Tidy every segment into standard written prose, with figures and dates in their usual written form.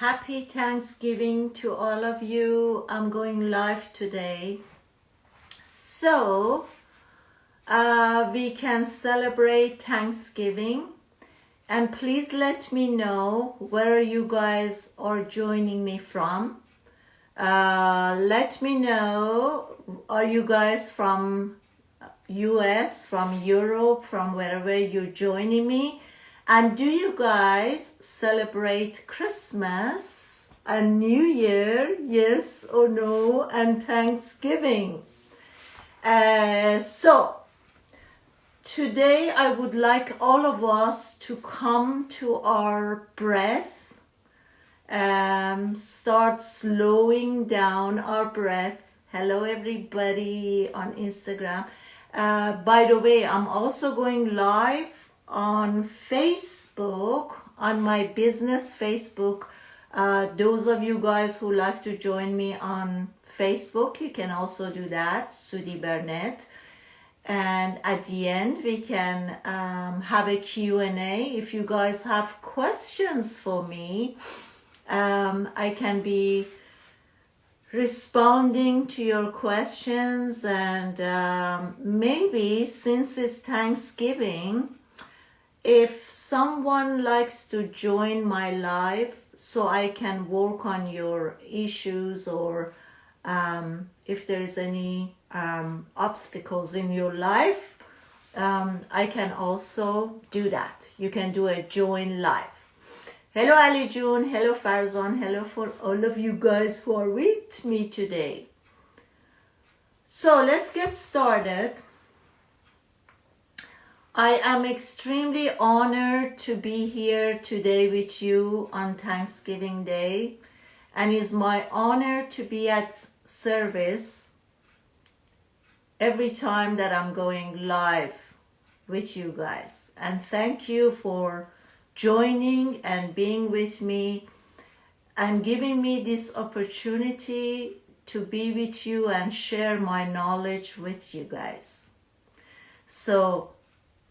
Happy Thanksgiving to all of you. I'm going live today. So, we can celebrate Thanksgiving. And please let me know where you guys are joining me from. Let me know, are you guys from US, from Europe, from wherever you're joining me? And do you guys celebrate Christmas and New Year, yes or no, and Thanksgiving? So, today I would like all of us to come to our breath, start slowing down our breath. Hello everybody on Instagram. By the way, I'm also going live on Facebook, on my business Facebook. Those of you guys who like to join me on Facebook, you can also do that, Sudi Burnett. And at the end, we can have a Q&A. If you guys have questions for me, I can be responding to your questions. And maybe since it's Thanksgiving, if someone likes to join my live so I can work on your issues, or if there is any obstacles in your life, I can also do that. You can do a join live. Hello Ali June, hello Farzan, hello for all of you guys who are with me today. So let's get started. I am extremely honored to be here today with you on Thanksgiving Day, and it's my honor to be at service every time that I'm going live with you guys. And thank you for joining and being with me and giving me this opportunity to be with you and share my knowledge with you guys. So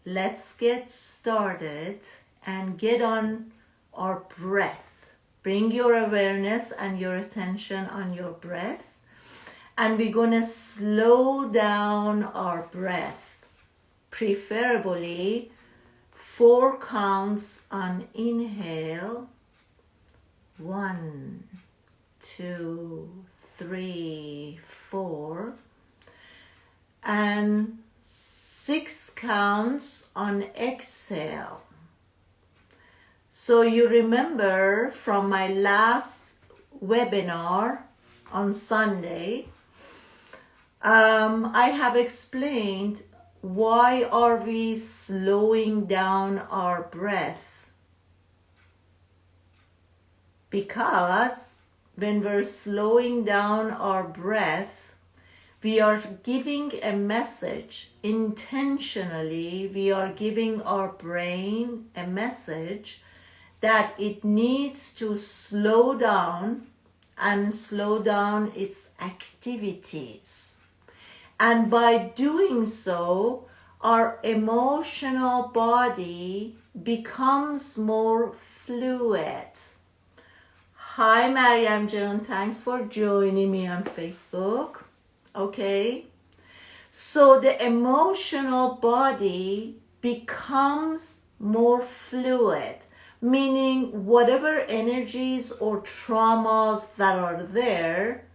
let's get started and get on our breath. Bring your awareness and your attention on your breath. And we're going to slow down our breath. Preferably 4 counts on inhale. 1, 2, 3, 4. And 6 counts on exhale. So you remember from my last webinar on Sunday, I have explained why are we slowing down our breath. Because when we're slowing down our breath, we are giving a message intentionally. We are giving our brain a message that it needs to slow down and slow down its activities. And by doing so, our emotional body becomes more fluid. Hi Mariam Joan, thanks for joining me on Facebook. Okay, so the emotional body becomes more fluid, meaning whatever energies or traumas that are there,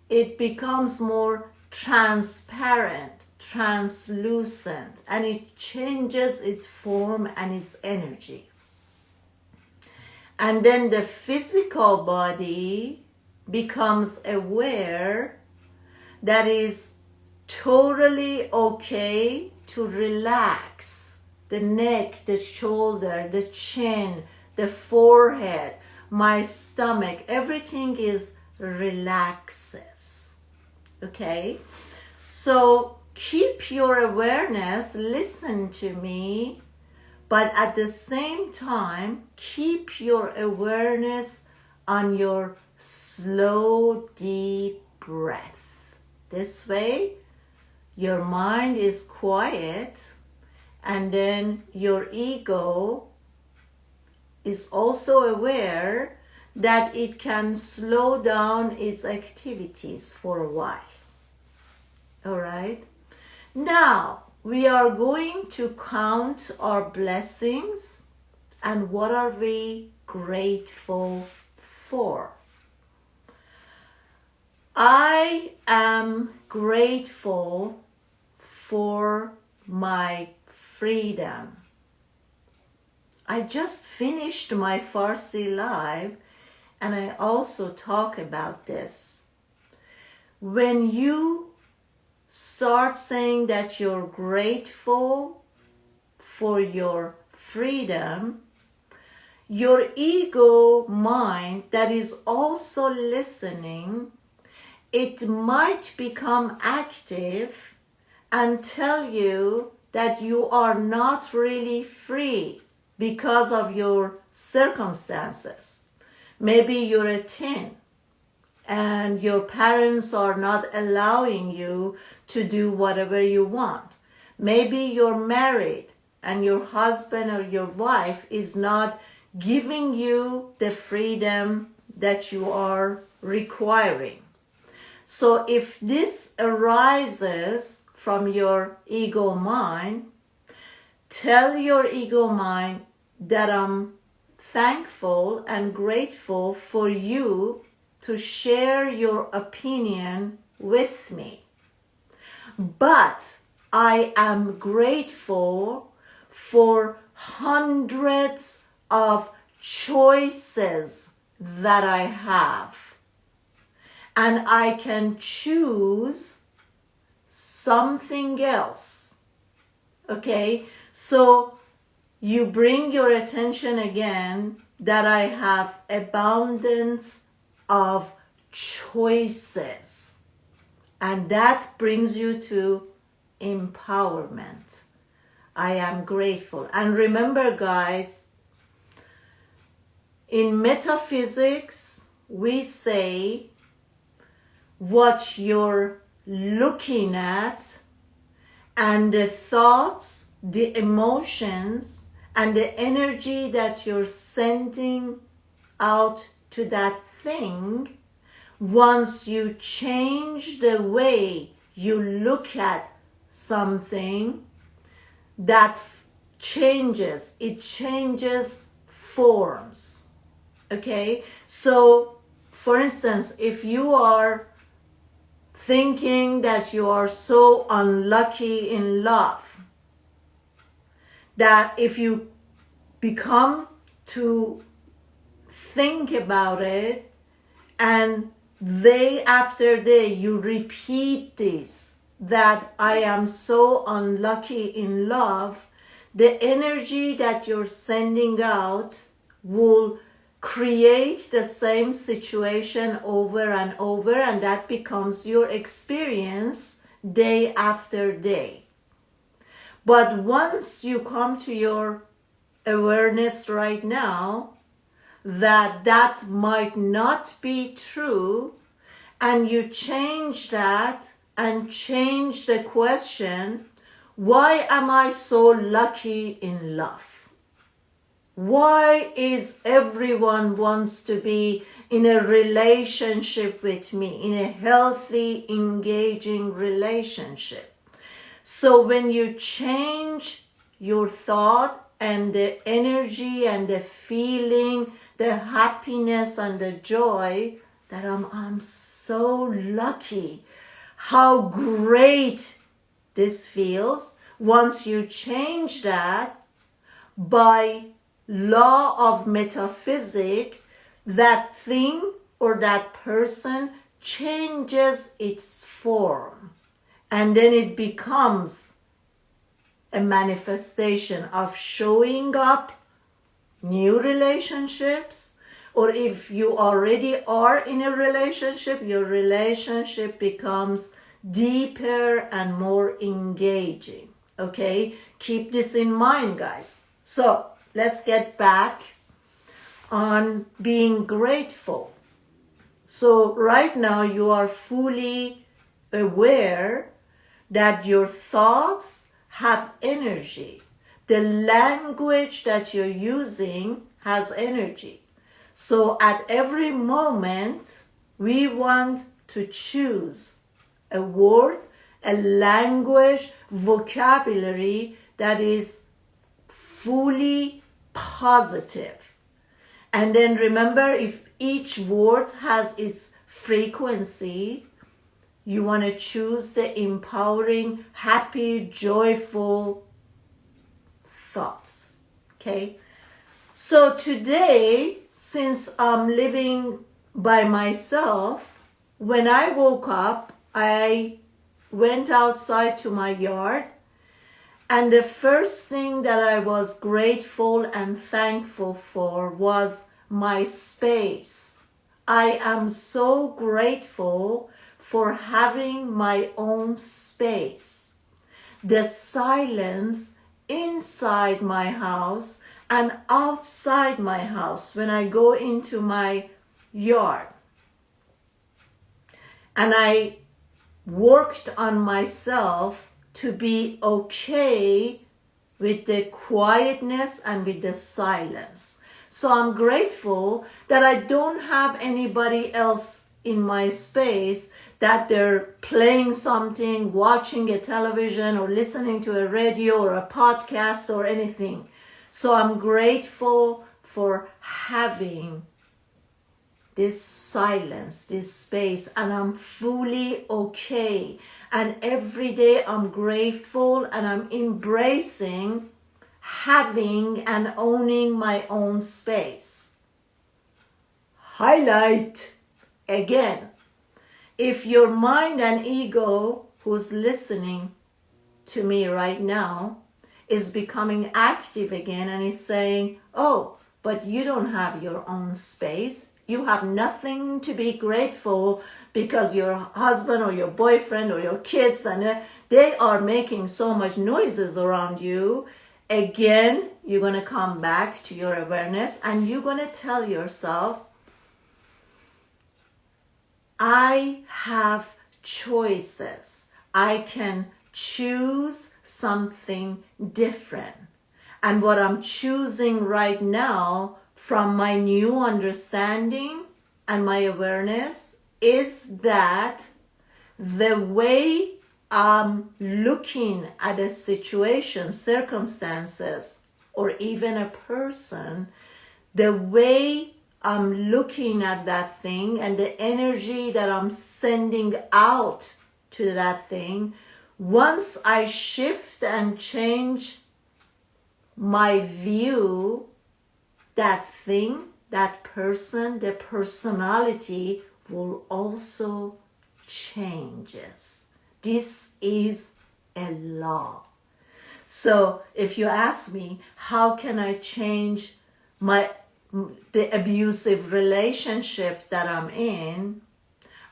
it becomes more transparent, translucent, and it changes its form and its energy. And then the physical body becomes aware that is totally okay to relax the neck, the shoulder, the chin, the forehead, my stomach, everything is relaxes. Okay? So keep your awareness, listen to me, but at the same time, keep your awareness on your slow, deep breath. This way, your mind is quiet, and then your ego is also aware that it can slow down its activities for a while. All right? Now, we are going to count our blessings and what are we grateful for. I am grateful for my freedom. I just finished my Farsi live and I also talk about this. When you start saying that you're grateful for your freedom, your ego mind that is also listening, it might become active and tell you that you are not really free because of your circumstances. Maybe you're a teen and your parents are not allowing you to do whatever you want. Maybe you're married and your husband or your wife is not giving you the freedom that you are requiring. So if this arises from your ego mind, tell your ego mind that I'm thankful and grateful for you to share your opinion with me. But I am grateful for hundreds of choices that I have. And I can choose something else. Okay? So you bring your attention again that I have abundance of choices. And that brings you to empowerment. I am grateful. And remember, guys, in metaphysics, we say what you're looking at and the thoughts, the emotions, and the energy that you're sending out to that thing, once you change the way you look at something, that changes. It changes forms. Okay? So, for instance, if you are thinking that you are so unlucky in love, that if you become to think about it and day after day you repeat this, that I am so unlucky in love, the energy that you're sending out will create the same situation over and over, and that becomes your experience day after day. But once you come to your awareness right now that that might not be true, and you change that and change the question, why am I so lucky in love? Why is everyone wants to be in a relationship with me, in a healthy, engaging relationship? So when you change your thought and the energy and the feeling, the happiness and the joy, that I'm so lucky, how great this feels. Once you change that, by law of metaphysics, that thing or that person changes its form, and then it becomes a manifestation of showing up new relationships. Or if you already are in a relationship, your relationship becomes deeper and more engaging. Okay? Keep this in mind, guys. So let's get back on being grateful. So right now you are fully aware that your thoughts have energy. The language that you're using has energy. So at every moment, we want to choose a word, a language, vocabulary that is fully positive. And then remember, if each word has its frequency, you want to choose the empowering, happy, joyful thoughts. Okay? So today, since I'm living by myself, when I woke up, I went outside to my yard, and the first thing that I was grateful and thankful for was my space. I am so grateful for having my own space. The silence inside my house and outside my house when I go into my yard. And I worked on myself to be okay with the quietness and with the silence. So I'm grateful that I don't have anybody else in my space, that they're playing something, watching a television or listening to a radio or a podcast or anything. So I'm grateful for having this silence, this space, and I'm fully okay. And every day I'm grateful and I'm embracing having and owning my own space. Highlight again. If your mind and ego, who's listening to me right now, is becoming active again and is saying, oh, but you don't have your own space. You have nothing to be grateful because your husband or your boyfriend or your kids, and they are making so much noises around you. Again, you're going to come back to your awareness and you're going to tell yourself, I have choices. I can choose something different. And what I'm choosing right now from my new understanding and my awareness is that the way I'm looking at a situation, circumstances, or even a person, the way I'm looking at that thing and the energy that I'm sending out to that thing, once I shift and change my view, that thing, that person, the personality will also changes. This is a law. So if you ask me, how can I change the abusive relationship that I'm in,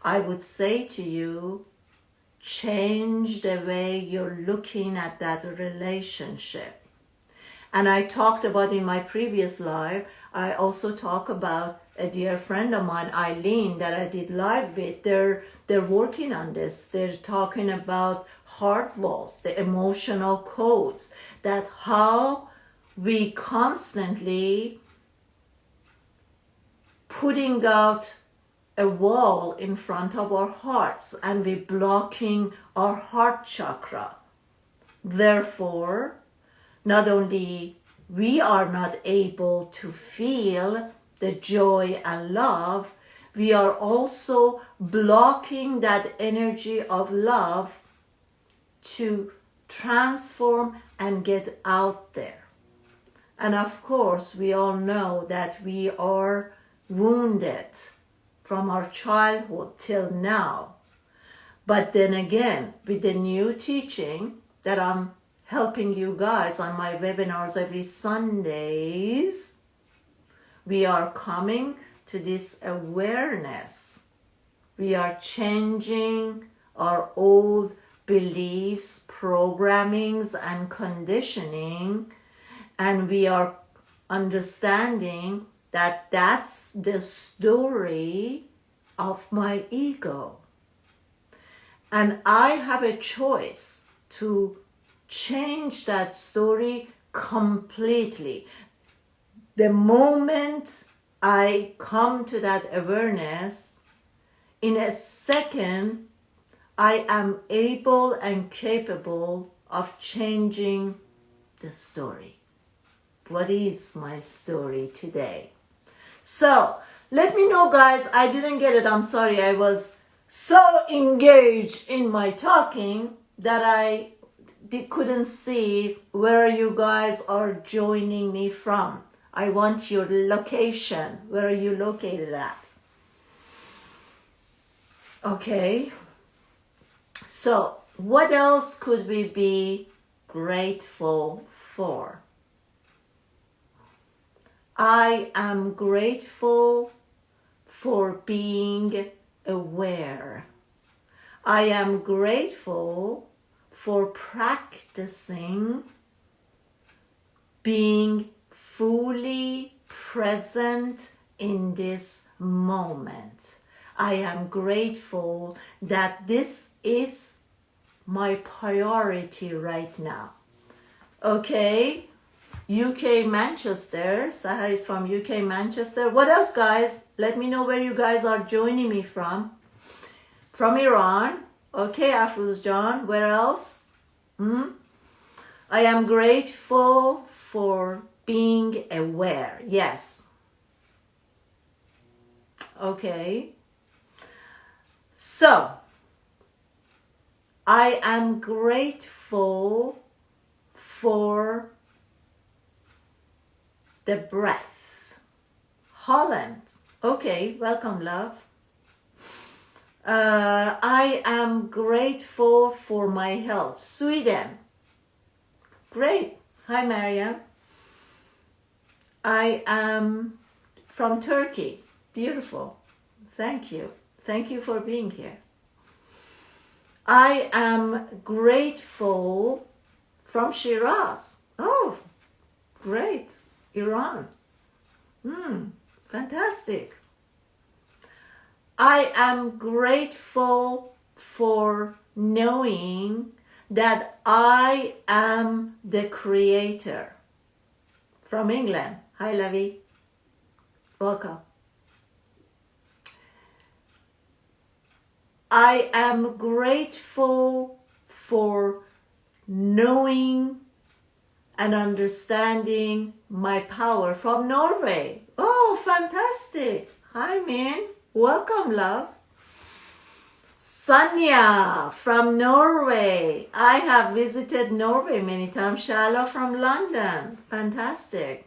I would say to you, change the way you're looking at that relationship. And I talked about in my previous live, I also talk about a dear friend of mine, Eileen, that I did live with. They're working on this. They're talking about heart walls, the emotional codes, that how we constantly putting out a wall in front of our hearts and we blocking our heart chakra. Therefore, not only we are not able to feel the joy and love, we are also blocking that energy of love to transform and get out there. And of course, we all know that we are wounded from our childhood till now. But then again, with the new teaching that I'm helping you guys on my webinars every Sundays, we are coming to this awareness. We are changing our old beliefs, programmings, and conditioning, and we are understanding that that's the story of my ego. And I have a choice to change that story completely. The moment I come to that awareness, in a second, I am able and capable of changing the story. What is my story today? So, let me know, guys. I didn't get it. I'm sorry. I was so engaged in my talking that I couldn't see where you guys are joining me from. I want your location. Where are you located at? Okay. So, what else could we be grateful for? I am grateful for being aware. I am grateful for practicing being fully present in this moment. I am grateful that this is my priority right now. Okay, UK Manchester. Sahar is from UK Manchester. What else, guys? Let me know where you guys are joining me from. From Iran. Okay, Afruz John. Where else? I am grateful for being aware. Yes. Okay. So, I am grateful for the breath. Holland. Okay, welcome, love. I am grateful for my health. Sweden. Great. Hi, Mariam. I am from Turkey. Beautiful. Thank you. Thank you for being here. I am grateful from Shiraz. Oh, great. Iran. Fantastic. I am grateful for knowing that I am the creator. From England. Hi, Lavi. Welcome. I am grateful for knowing and understanding my power. From Norway. Oh, fantastic. Hi, Min. Welcome, love. Sanya from Norway. I have visited Norway many times. Shala from London. Fantastic.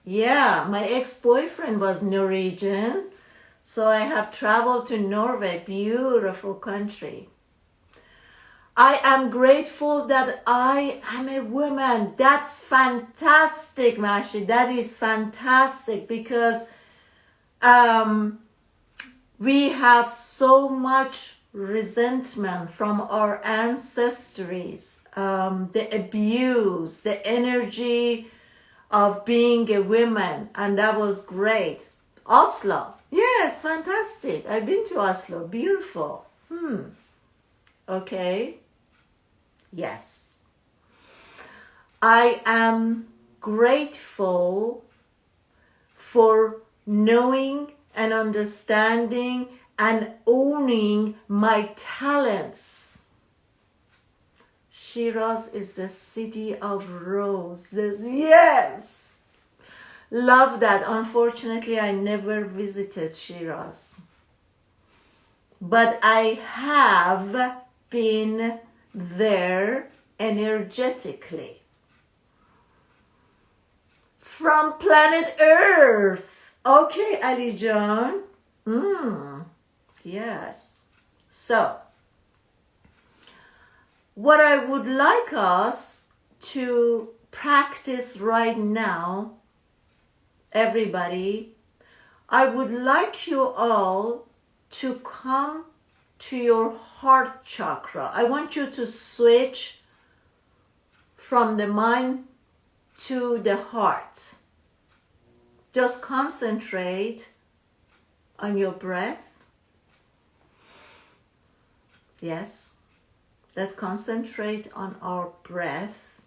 Yeah, my ex-boyfriend was Norwegian. So I have traveled to Norway. Beautiful country. I am grateful that I am a woman. That's fantastic, Mashi. That is fantastic because we have so much resentment from our ancestors, the abuse, the energy of being a woman, and that was great. Oslo. Yes, fantastic. I've been to Oslo. Beautiful. Okay. Yes. I am grateful for knowing and understanding and owning my talents. Shiraz is the city of roses. Yes. Love that. Unfortunately, I never visited Shiraz. But I have been there energetically. From planet Earth. Okay, Ali John. Yes. So, what I would like us to practice right now, everybody, I would like you all to come to your heart chakra. I want you to switch from the mind to the heart. Just concentrate on your breath. Yes, let's concentrate on our breath.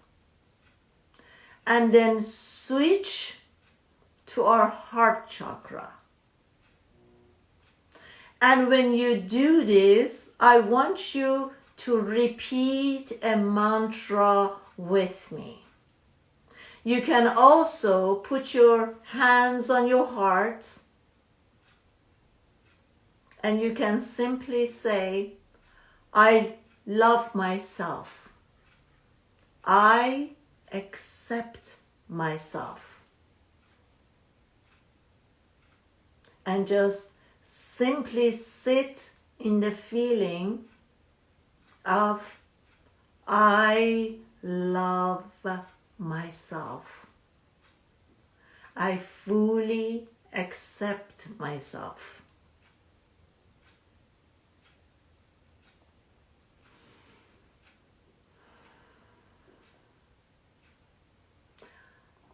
And then switch to to our heart chakra. And when you do this, I want you to repeat a mantra with me. You can also put your hands on your heart and you can simply say, I love myself. I accept myself. And just simply sit in the feeling of I love myself. I fully accept myself.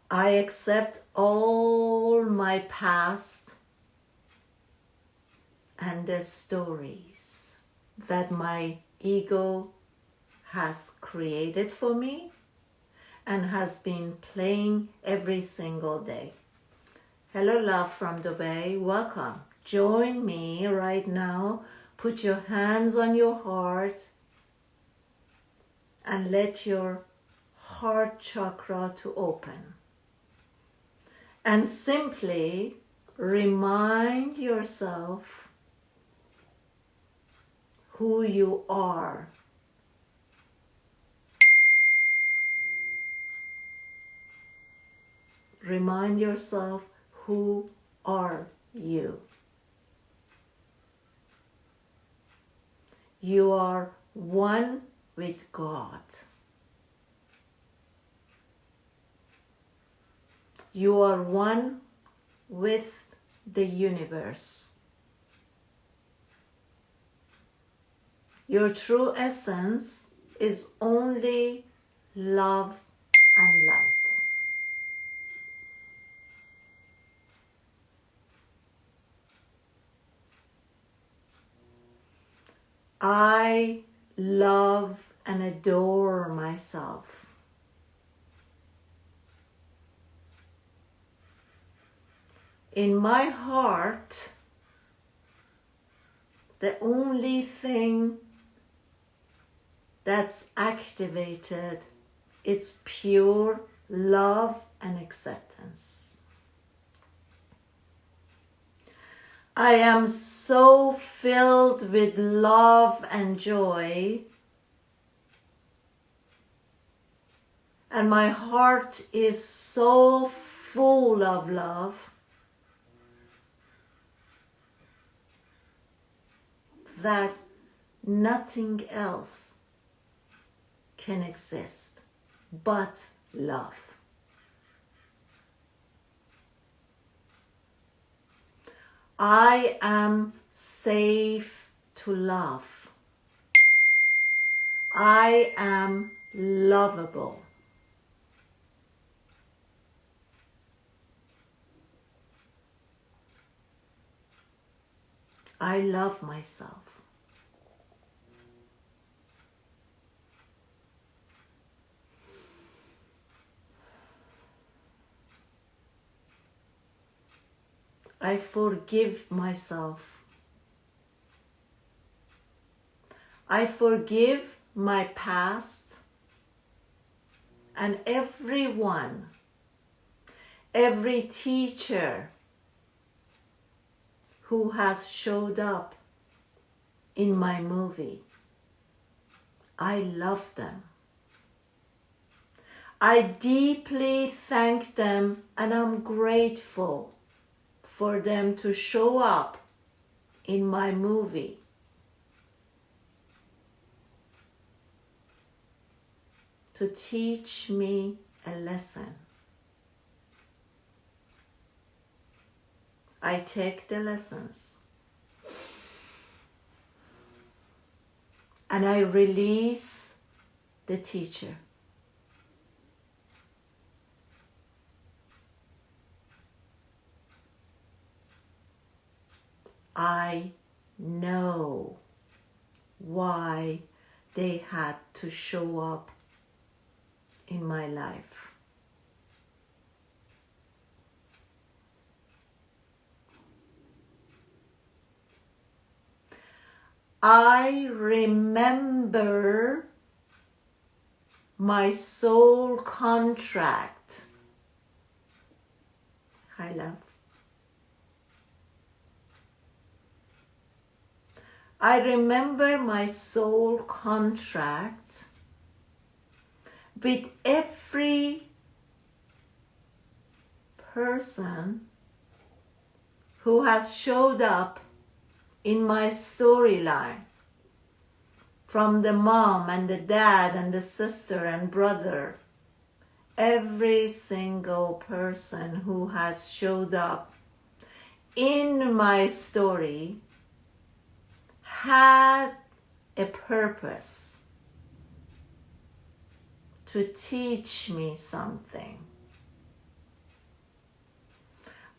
I accept all my past and the stories that my ego has created for me and has been playing every single day. Hello, love from Dubai. Welcome. Join me right now. Put your hands on your heart and let your heart chakra to open. And simply remind yourself who you are. Remind yourself, who are you? You are one with God. You are one with the universe. Your true essence is only love and light. I love and adore myself. In my heart, the only thing that's activated is pure love and acceptance. I am so filled with love and joy, and my heart is so full of love that nothing else can exist but love. I am safe to love. I am lovable. I love myself. I forgive myself. I forgive my past and everyone, every teacher who has showed up in my movie. I love them. I deeply thank them and I'm grateful for them to show up in my movie. To teach me a lesson. I take the lessons and I release the teacher. I know why they had to show up in my life. I remember my soul contract. Hi, love. I remember my soul contract with every person who has showed up in my storyline, from the mom and the dad and the sister and brother. Every single person who has showed up in my story had a purpose to teach me something.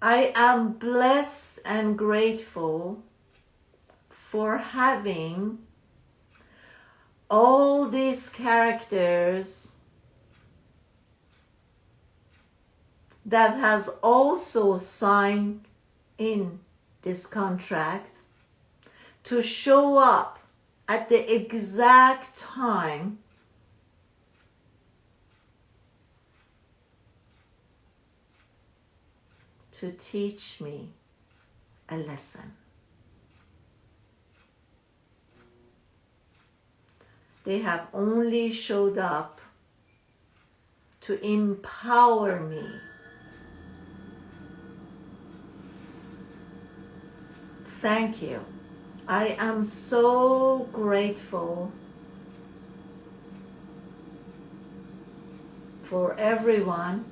I am blessed and grateful for having all these characters that has also signed in this contract to show up at the exact time to teach me a lesson. They have only showed up to empower me. Thank you. I am so grateful for everyone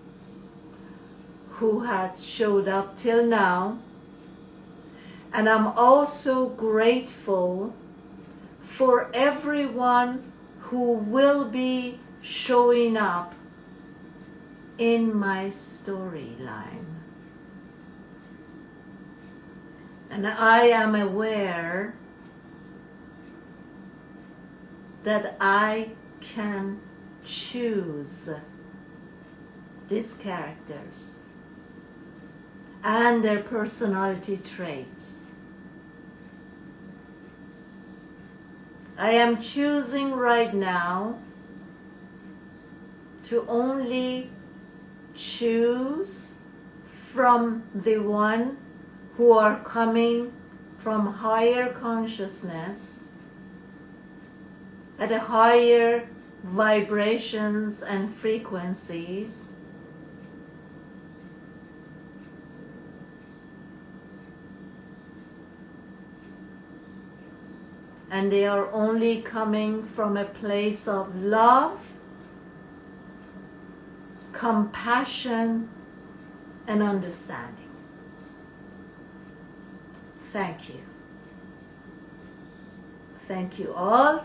who had showed up till now, and I'm also grateful for everyone who will be showing up in my storyline. And I am aware that I can choose these characters and their personality traits. I am choosing right now to only choose from the one who are coming from higher consciousness at a higher vibrations and frequencies, and they are only coming from a place of love, compassion, and understanding. Thank you. Thank you all,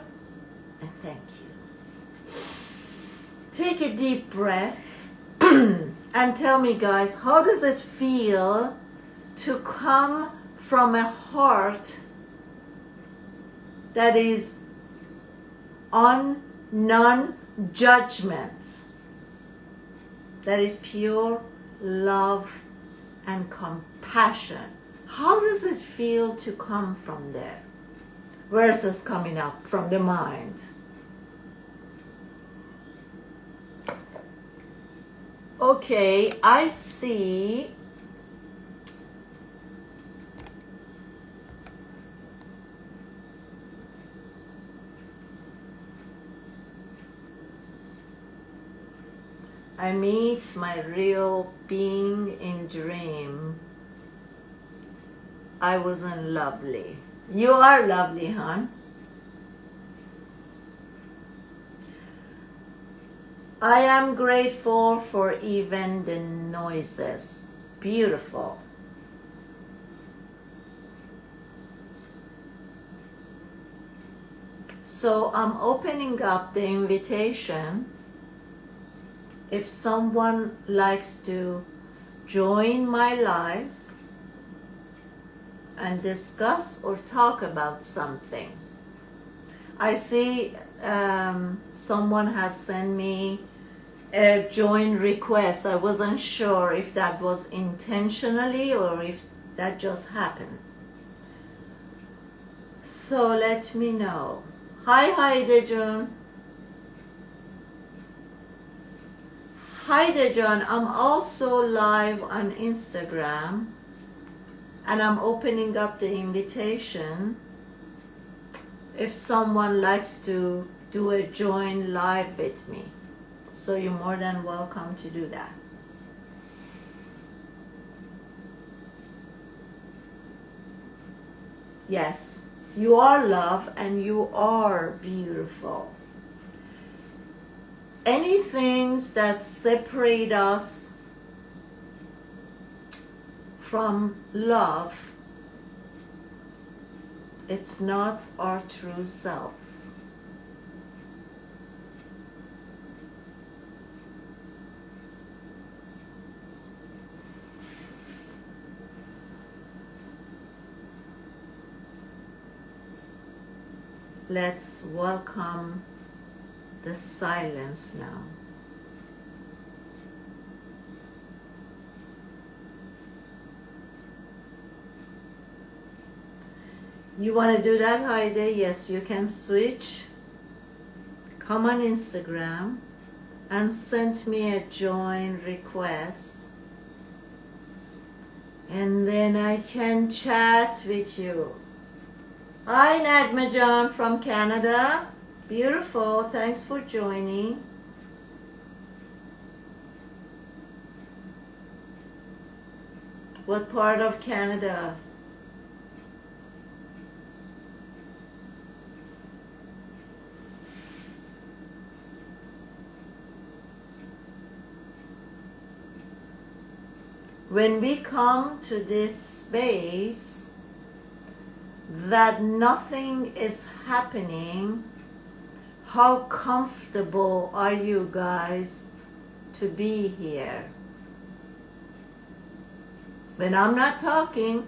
and thank you. Take a deep breath and tell me, guys, how does it feel to come from a heart that is on non-judgment, that is pure love and compassion? How does it feel to come from there versus coming up from the mind? Okay, I see I meet my real being in dream. I wasn't lovely. You are lovely, hon. I am grateful for even the noises. Beautiful. So I'm opening up the invitation. If someone likes to join my live and discuss or talk about something. I see someone has sent me a join request. I wasn't sure if that was intentionally or if that just happened. So let me know. Hi Haidejun. Haidejun, I'm also live on Instagram and I'm opening up the invitation if someone likes to do a join live with me. So you're more than welcome to do that. Yes, you are love and you are beautiful. Any things that separate us from love, it's not our true self. Let's welcome the silence now. You want to do that, Heide? Yes, you can switch. Come on Instagram and send me a join request. And then I can chat with you. Hi Najma John from Canada. Beautiful. Thanks for joining. What part of Canada? When we come to this space that nothing is happening, how comfortable are you guys to be here? When I'm not talking,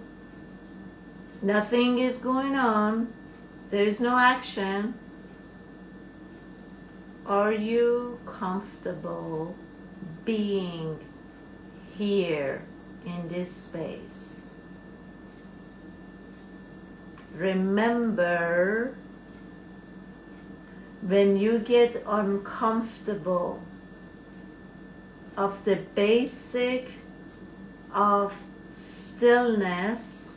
nothing is going on, there is no action. Are you comfortable being here in this space? Remember, when you get uncomfortable of the basic of stillness,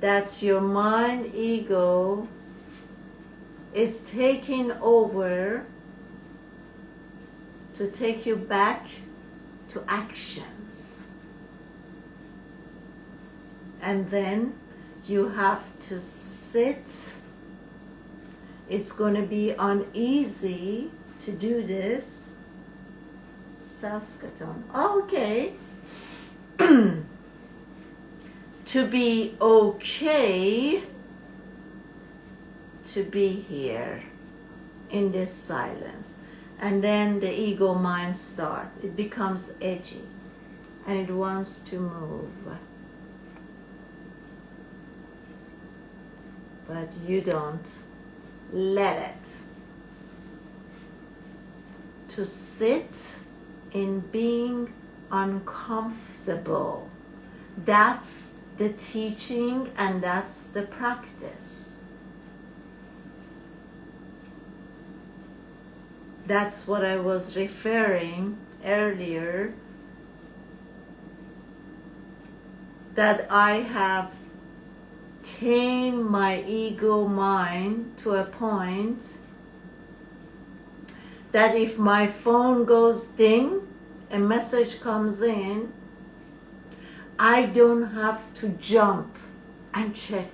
that your mind ego is taking over to take you back to actions. And then you have to sit. It's going to be uneasy to do this. Saskatoon. Okay. To be okay to be here in this silence. And then the ego mind starts. It becomes edgy and it wants to move. But you don't let it. To sit in being uncomfortable. That's the teaching and that's the practice. That's what I was referring earlier, that I have tamed my ego mind to a point that if my phone goes ding, a message comes in, I don't have to jump and check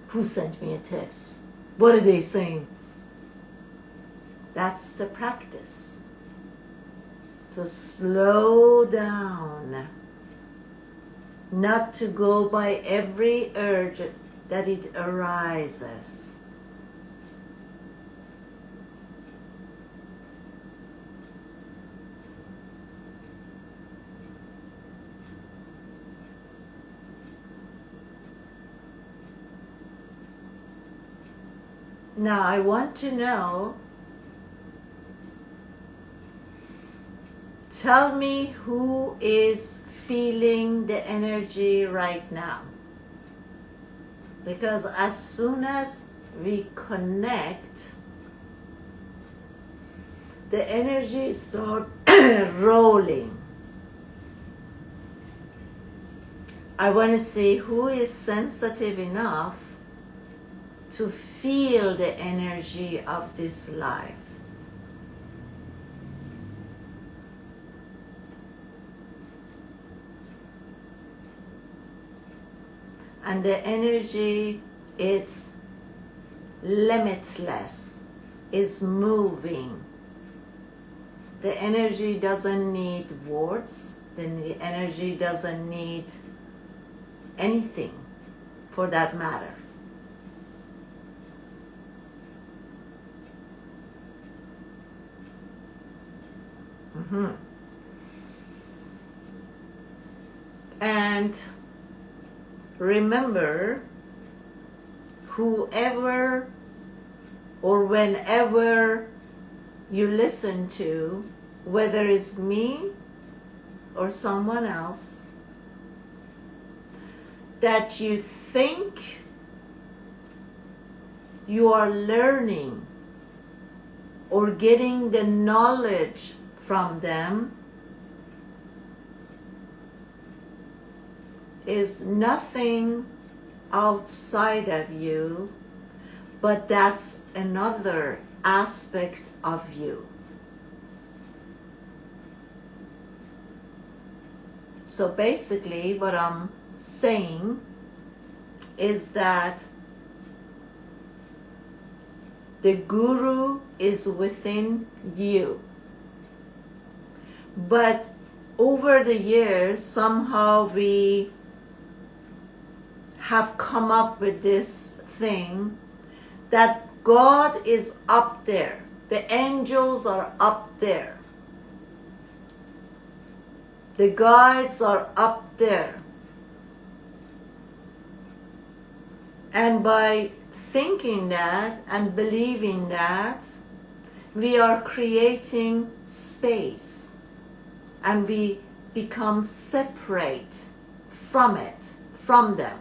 who sent me a text. What are they saying? That's the practice. To slow down. Not to go by every urge that it arises. Now I want to know, tell me who is feeling the energy right now. Because as soon as we connect, the energy starts rolling. I want to see who is sensitive enough to feel the energy of this life. And the energy is limitless, is moving. The energy doesn't need words, the energy doesn't need anything for that matter. And remember, whoever or whenever you listen to, whether it's me or someone else, that you think you are learning or getting the knowledge from them is nothing outside of you, but that's another aspect of you. So basically what I'm saying is that the guru is within you. But over the years, somehow we have come up with this thing that God is up there. The angels are up there. The guides are up there. And by thinking that and believing that, we are creating space and we become separate from it, from them.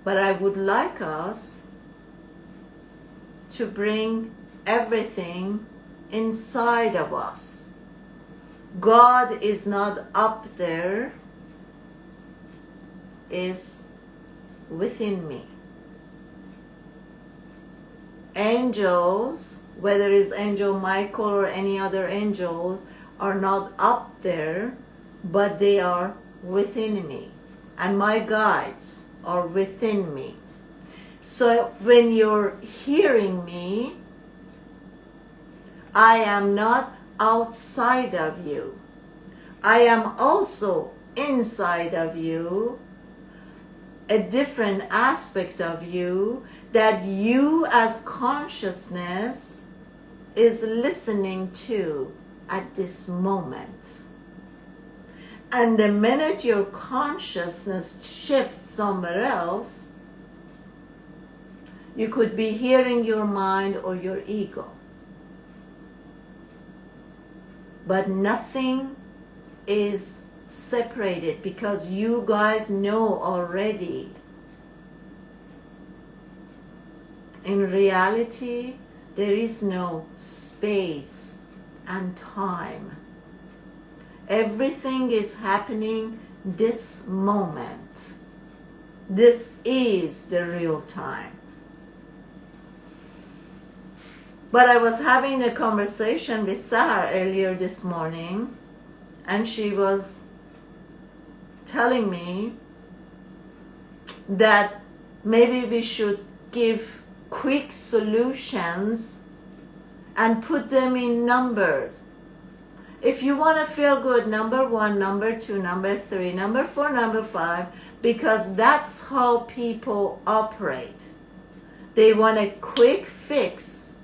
But I would like us to bring everything inside of us. God is not up there, is within me. Angels, whether it's Angel Michael or any other angels, are not up there, but they are within me. And my guides are within me. So when you're hearing me, I am not outside of you. I am also inside of you, a different aspect of you that you as consciousness is listening to at this moment. And the minute your consciousness shifts somewhere else, you could be hearing your mind or your ego. But nothing is separated because you guys know already. In reality, there is no space and time. Everything is happening this moment. This is the real time. But I was having a conversation with Sarah earlier this morning, and she was telling me that maybe we should give quick solutions and put them in numbers. If you want to feel good, number 1, number 2, number 3, number 4, number 5, because that's how people operate. They want a quick fix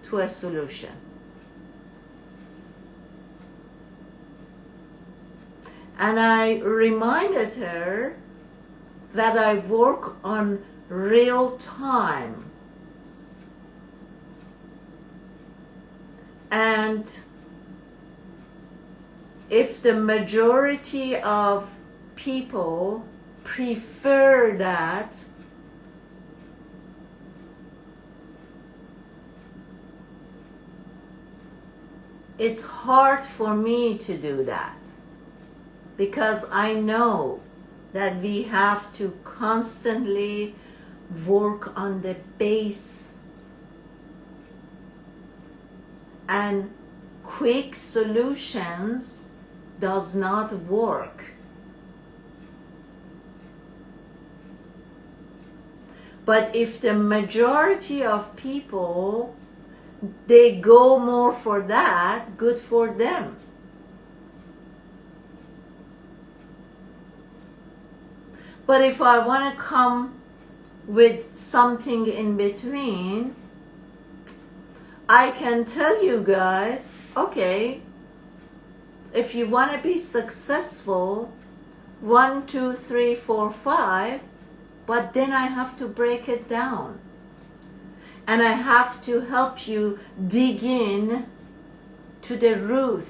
to a solution. And I reminded her that I work on real time. And if the majority of people prefer that, it's hard for me to do that, because I know that we have to constantly work on the base, and quick solutions does not work. But if the majority of people, they go more for that, good for them. But if I want to come with something in between, I can tell you guys, okay, if you want to be successful, 1, 2, 3, 4, 5, but then I have to break it down. And I have to help you dig in to the root.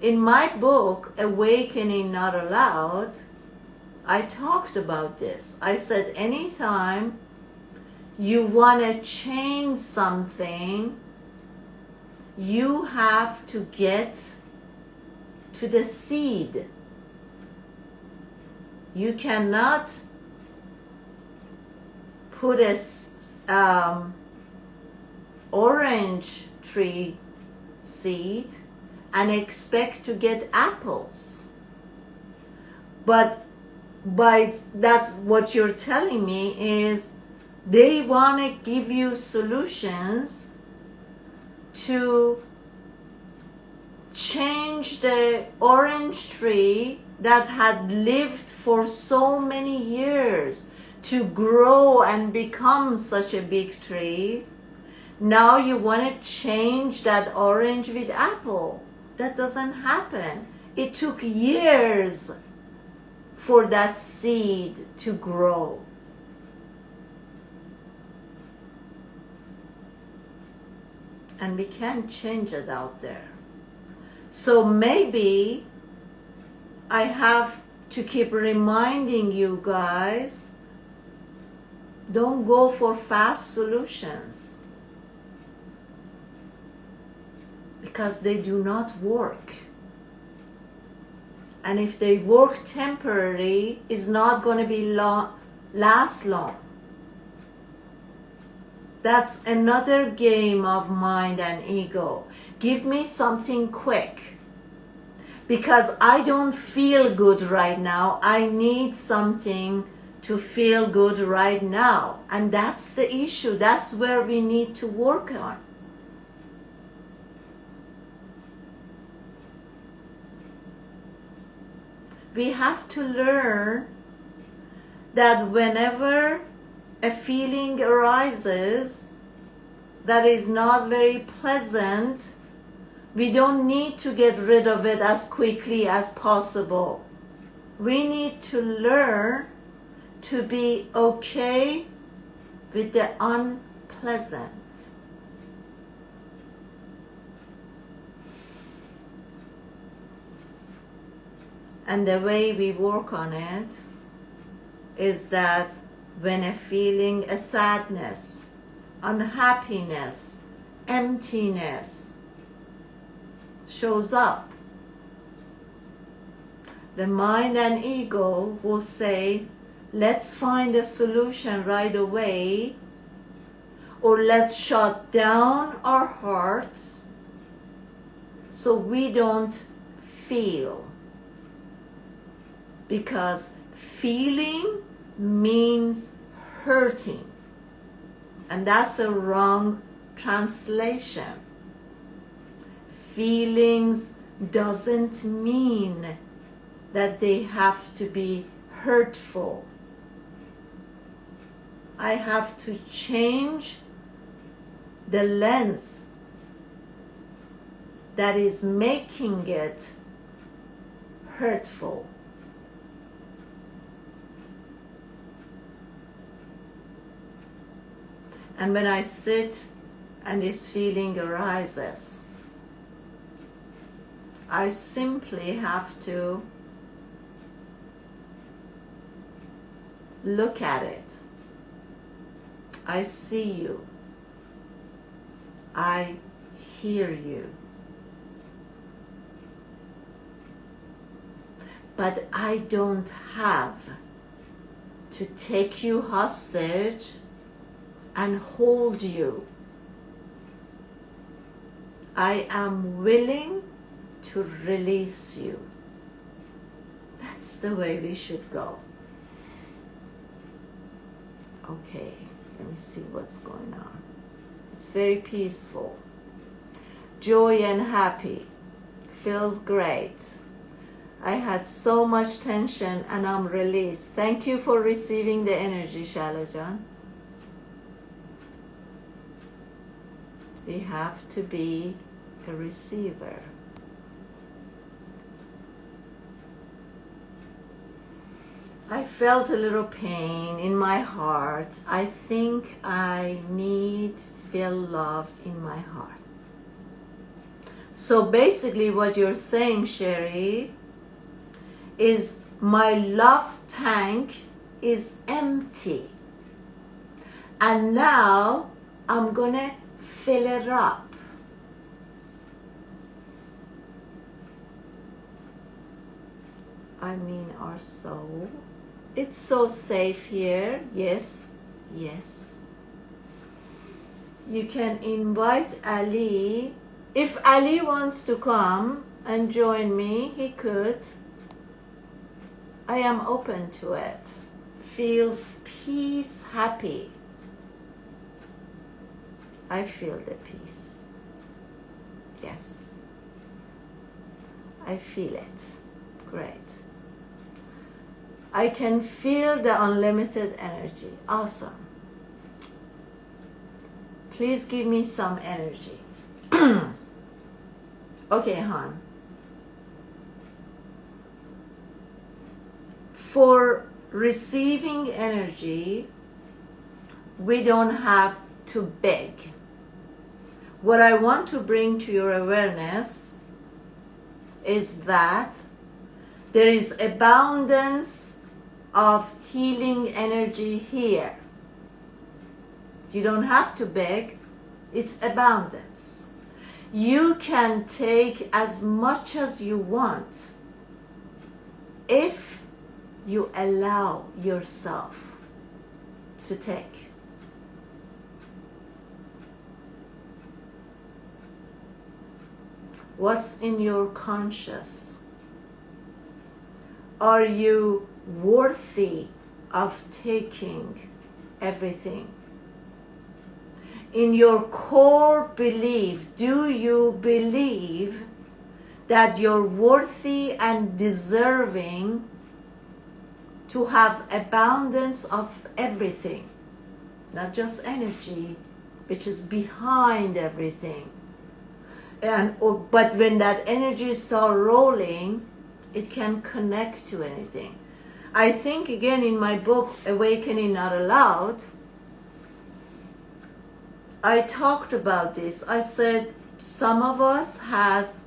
In my book, Awakening Not Allowed, I talked about this. I said anytime you want to change something, you have to get to the seed. You cannot put a orange tree seed and expect to get apples. But that's what you're telling me is they want to give you solutions to change the orange tree that had lived for so many years to grow and become such a big tree. Now you want to change that orange with apple. That doesn't happen. It took years for that seed to grow. And we can't change it out there. So maybe I have to keep reminding you guys, don't go for fast solutions, because they do not work. And if they work temporary, it's not going to be last long. That's another game of mind and ego. Give me something quick, because I don't feel good right now. I need something to feel good right now. And that's the issue. That's where we need to work on. We have to learn that whenever a feeling arises that is not very pleasant, we don't need to get rid of it as quickly as possible. We need to learn to be okay with the unpleasant. And the way we work on it is that when a feeling, a sadness, unhappiness, emptiness shows up, the mind and ego will say, let's find a solution right away, or let's shut down our hearts so we don't feel. Because feeling means hurting, and that's a wrong translation. Feelings doesn't mean that they have to be hurtful. I have to change the lens that is making it hurtful. And when I sit and this feeling arises, I simply have to look at it. I see you. I hear you. But I don't have to take you hostage and hold you. I am willing to release you. That's the way we should go. Okay, let me see what's going on. It's very peaceful. Joy and happy. Feels great. I had so much tension and I'm released. Thank you for receiving the energy, Shalajan. We have to be a receiver. I felt a little pain in my heart. I think I need feel love in my heart. So basically what you're saying, Sherry, is my love tank is empty. And now I'm gonna fill it up. I mean our soul. It's so safe here. Yes, yes. You can invite Ali. If Ali wants to come and join me, he could. I am open to it. Feels peace, happy. I feel the peace. Yes. I feel it. Great. I can feel the unlimited energy. Awesome. Please give me some energy. Okay, hon. For receiving energy, we don't have to beg. What I want to bring to your awareness is that there is abundance of healing energy here. You don't have to beg. It's abundance. You can take as much as you want if you allow yourself to take. What's in your conscious? Are you worthy of taking everything? In your core belief, do you believe that you're worthy and deserving to have abundance of everything? Not just energy, which is behind everything. But when that energy starts rolling, it can connect to anything. I think, again, in my book, Awakening Not Allowed, I talked about this. I said some of us has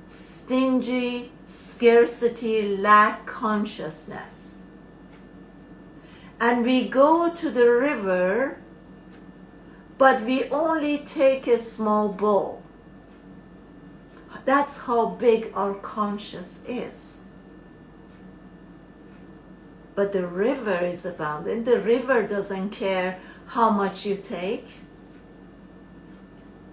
stingy, scarcity, lack consciousness. And we go to the river, but we only take a small bowl. That's how big our conscious is. But the river is abundant. The river doesn't care how much you take.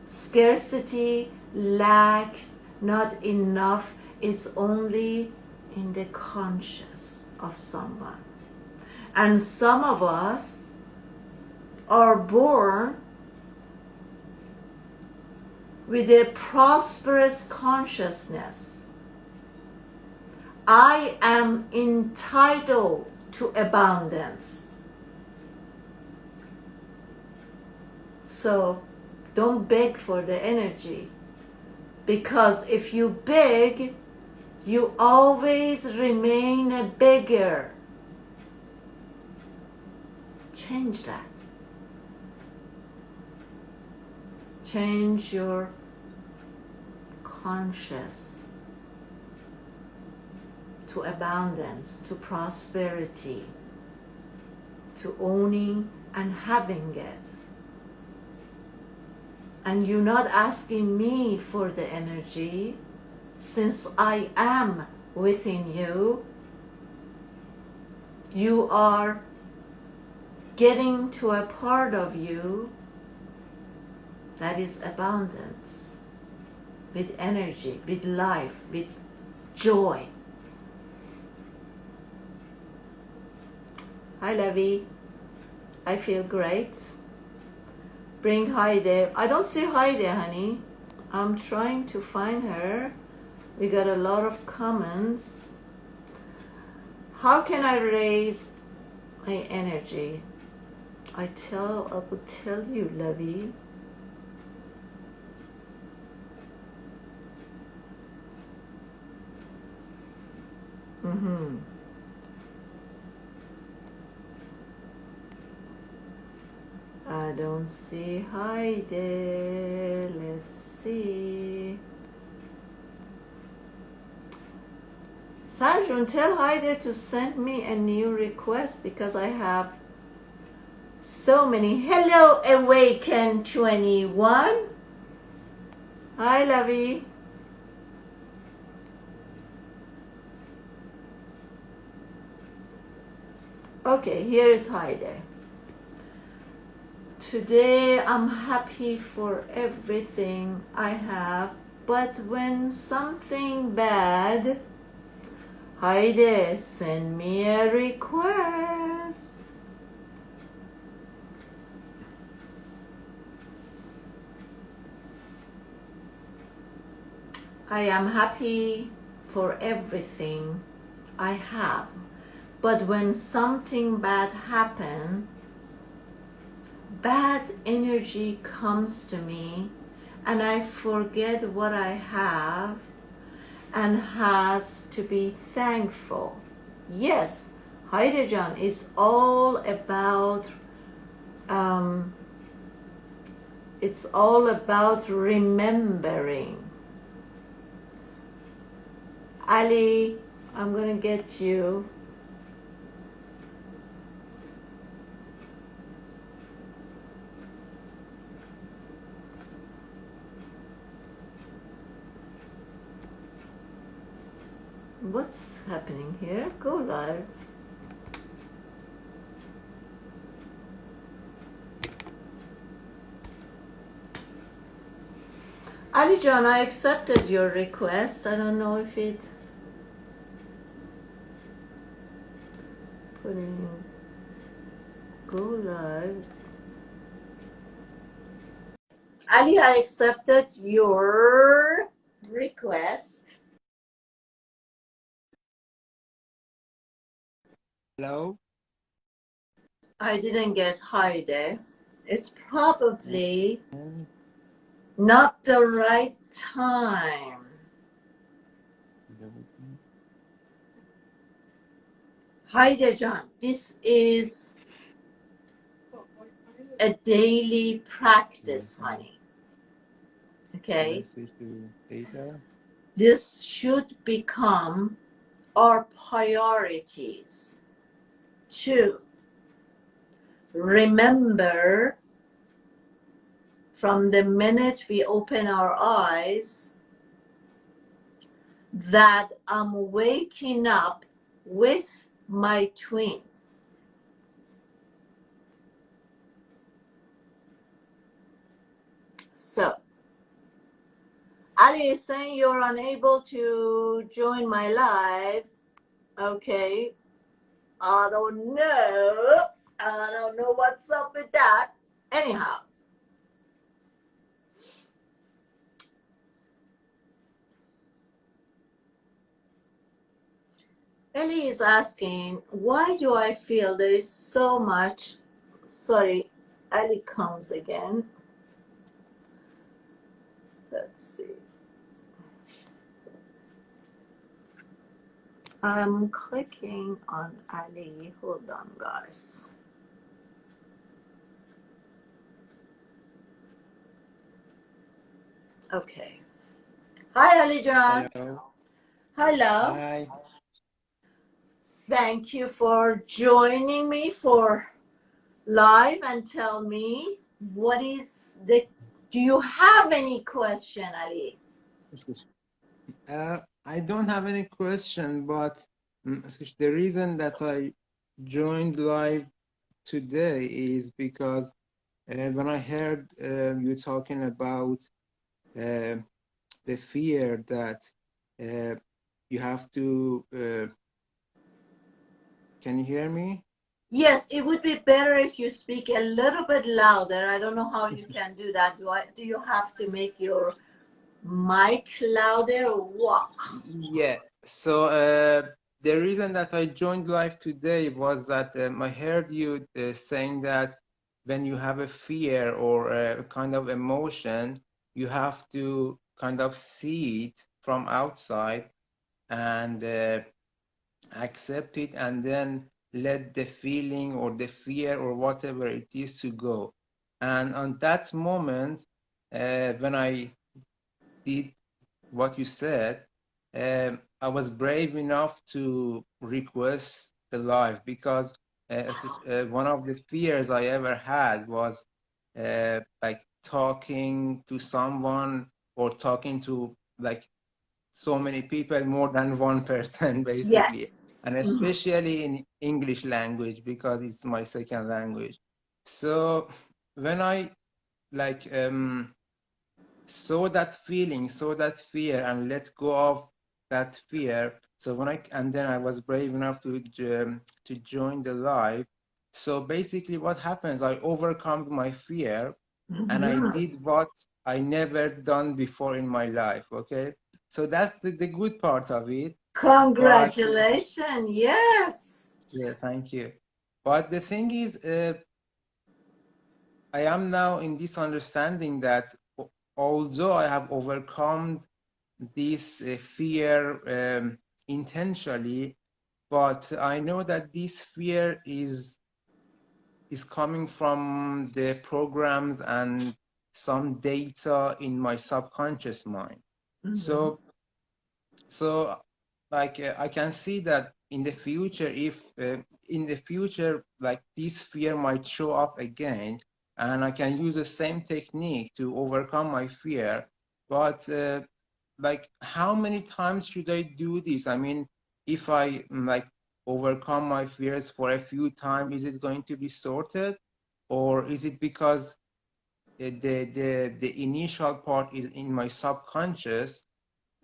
Scarcity, lack, not enough is only in the conscious of someone. And some of us are born with a prosperous consciousness. I am entitled to abundance. So don't beg for the energy, because if you beg, you always remain a beggar. Change that. Change your conscious to abundance, to prosperity, to owning and having it. And you're not asking me for the energy, since I am within you. You are getting to a part of you that is abundance, with energy, with life, with joy. Hi, Levi. I feel great. Bring Heide. I don't see Heide, honey. I'm trying to find her. We got a lot of comments. How can I raise my energy? I will tell you, Levi. I don't see Heide. Let's see. Sarjun, tell Heide to send me a new request because I have so many. Hello, Awaken 21. Hi, Lovey. Okay, here is Heide. Today I'm happy for everything I have, but when something bad, Heide, send me a request. I am happy for everything I have, but when something bad happens, bad energy comes to me and I forget what I have and has to be thankful. Yes, Heidejan is all about it's all about remembering. Ali, I'm gonna get you. What's happening here? Go live. Ali John, I accepted your request. I don't know if it putting go live. Ali, I accepted your request. Hello? I didn't get Heide. It's probably not the right time. Heide John, this is a daily practice, honey. Okay? This should become our priorities. To remember from the minute we open our eyes that I'm waking up with my twin. So, Ali is saying you're unable to join my live. Okay. I don't know. I don't know what's up with that. Anyhow. Ellie is asking, why do I feel there is so much, sorry, Ellie comes again. Let's see. I'm clicking on Ali. Hold on, guys. Okay. Hi, Ali John. Hello. Hi, love. Hi. thank you for joining me for live, and tell me what is the, do you have any question, Ali? I don't have any question, but the reason that I joined live today is because when I heard you talking about the fear that you have to, can you hear me? Yes, it would be better if you speak a little bit louder. I don't know how you can do that. Do you have to make your mic louder or what? Yeah. So the reason that I joined live today was that I heard you saying that when you have a fear or a kind of emotion, you have to kind of see it from outside and accept it, and then let the feeling or the fear or whatever it is to go. And on that moment, when I did what you said, I was brave enough to request the live, because one of the fears I ever had was like talking to someone or talking to like so many people, more than one person, basically, Yes. and especially in English language, because it's my second language. So when I like saw that feeling, saw that fear, and let go of that fear. So then I was brave enough to join the live. So basically what happens, I overcome my fear, and I did what I never done before in my life. Okay. So that's the good part of it. Congratulations. Yes. Yeah, thank you. But the thing is, I am now in this understanding that although I have overcome this fear intentionally, but I know that this fear is coming from the programs and some data in my subconscious mind. So like I can see that in the future, if in the future, like this fear might show up again, and I can use the same technique to overcome my fear. But like, how many times should I do this? I mean, if I like overcome my fears for a few times, is it going to be sorted, or is it because the initial part is in my subconscious?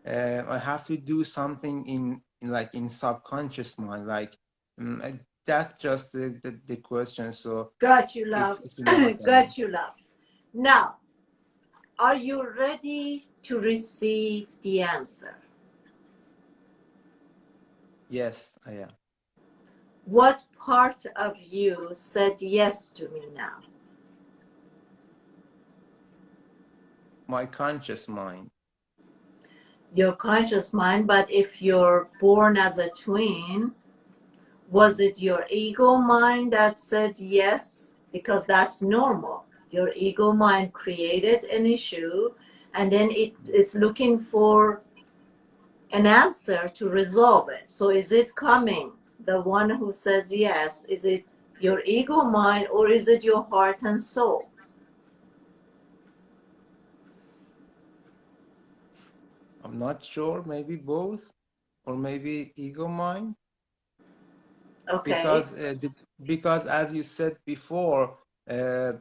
I have to do something in subconscious mind, like that's just the question. So Got you, love. if you know what I mean. Got you, love. Now, are you ready to receive the answer? Yes, I am. What part of you said yes to me now? My conscious mind. Your conscious mind, but if you're born as a twin, was it your ego mind that said yes? Because that's normal. Your ego mind created an issue, and then it is looking for an answer to resolve it. So is it coming, the one who says yes, is it your ego mind, or is it your heart and soul? I'm not sure, maybe both, or maybe ego mind. Okay. Because as you said before, the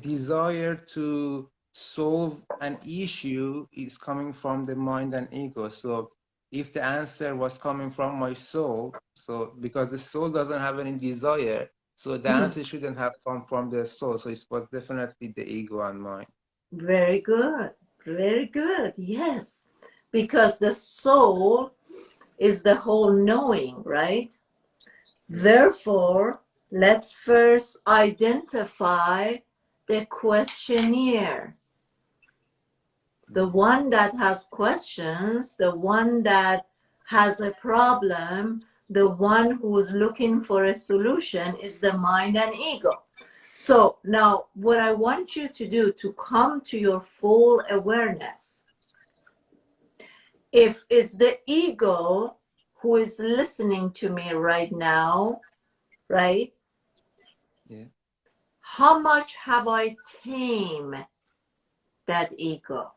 desire to solve an issue is coming from the mind and ego. So if the answer was coming from my soul, so because the soul doesn't have any desire, so the answer shouldn't have come from the soul. So it was definitely the ego and mind. Very good. Very good. Yes. Because the soul is the whole knowing, right? Yeah. Therefore, let's first identify the questionnaire. The one that has questions, the one that has a problem, the one who's looking for a solution is the mind and ego. So now what I want you to do to come to your full awareness, if it's the ego who is listening to me right now, right? Yeah. How much have I tamed that ego?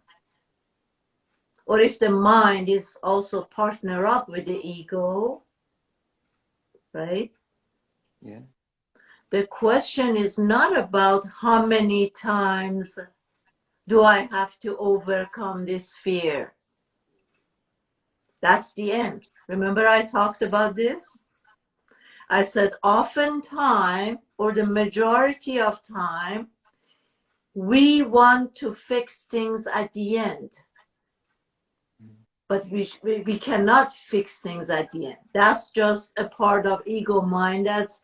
Or if the mind is also partner up with the ego, right? Yeah. The question is not about how many times do I have to overcome this fear. That's the end. Remember I talked about this? I said oftentimes, or the majority of time, we want to fix things at the end. But we cannot fix things at the end. That's just a part of ego mind that's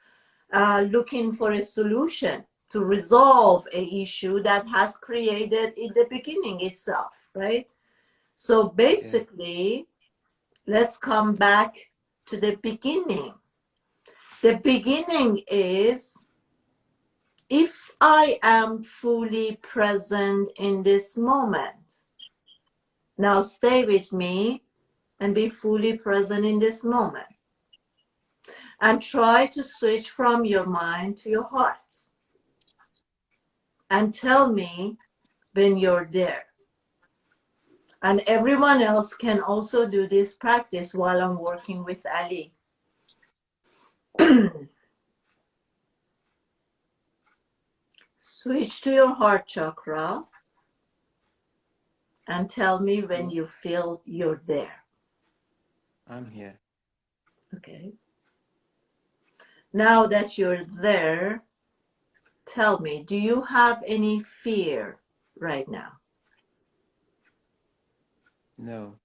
looking for a solution to resolve an issue that has created in the beginning itself, right? So basically, let's come back to the beginning. The beginning is, if I am fully present in this moment. Now stay with me and be fully present in this moment. And try to switch from your mind to your heart. And tell me when you're there. And everyone else can also do this practice while I'm working with Ali. Switch to your heart chakra and tell me when you feel you're there. I'm here. Okay. Now that you're there, tell me, do you have any fear right now? No.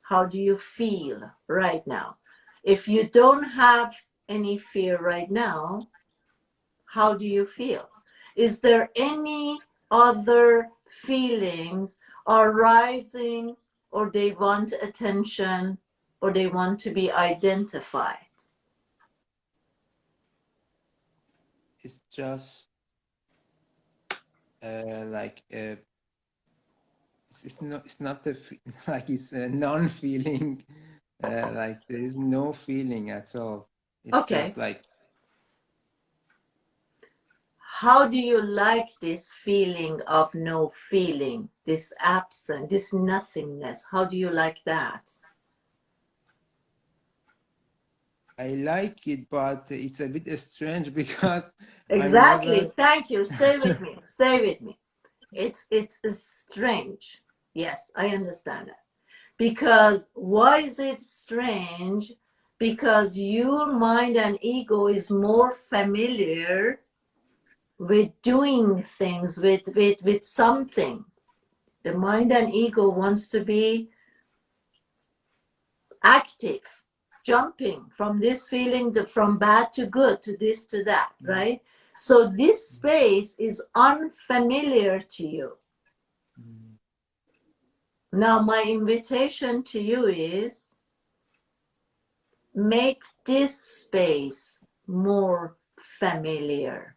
How do you feel right now? If you don't have any fear right now, how do you feel? Is there any other feelings arising, or they want attention, or they want to be identified? It's just it's not like it's a non-feeling, like there is no feeling at all. It's Okay. just like, how do you like this feeling of no feeling, this absence, this nothingness? How do you like that? I like it, but it's a bit strange because Exactly. Thank you. Stay with me. Stay with me. It's strange. Yes, I understand that. Because why is it strange? Because your mind and ego is more familiar with doing things, with something. The mind and ego wants to be active, jumping from this feeling from bad to good, to this to that, right? So this space is unfamiliar to you. Now my invitation to you is, make this space more familiar.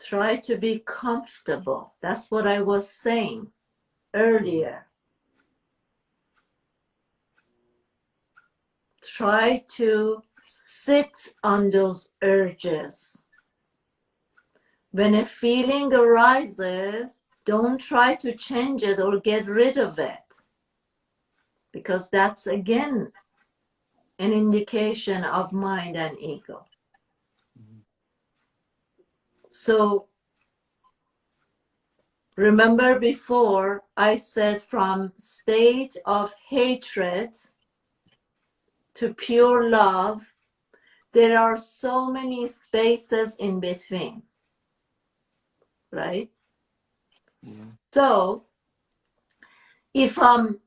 Try to be comfortable. That's what I was saying earlier. Try to sit on those urges. When a feeling arises, don't try to change it or get rid of it, because that's again an indication of mind and ego. So remember before I said from state of hatred to pure love, there are so many spaces in between, right? Yeah. So if I'm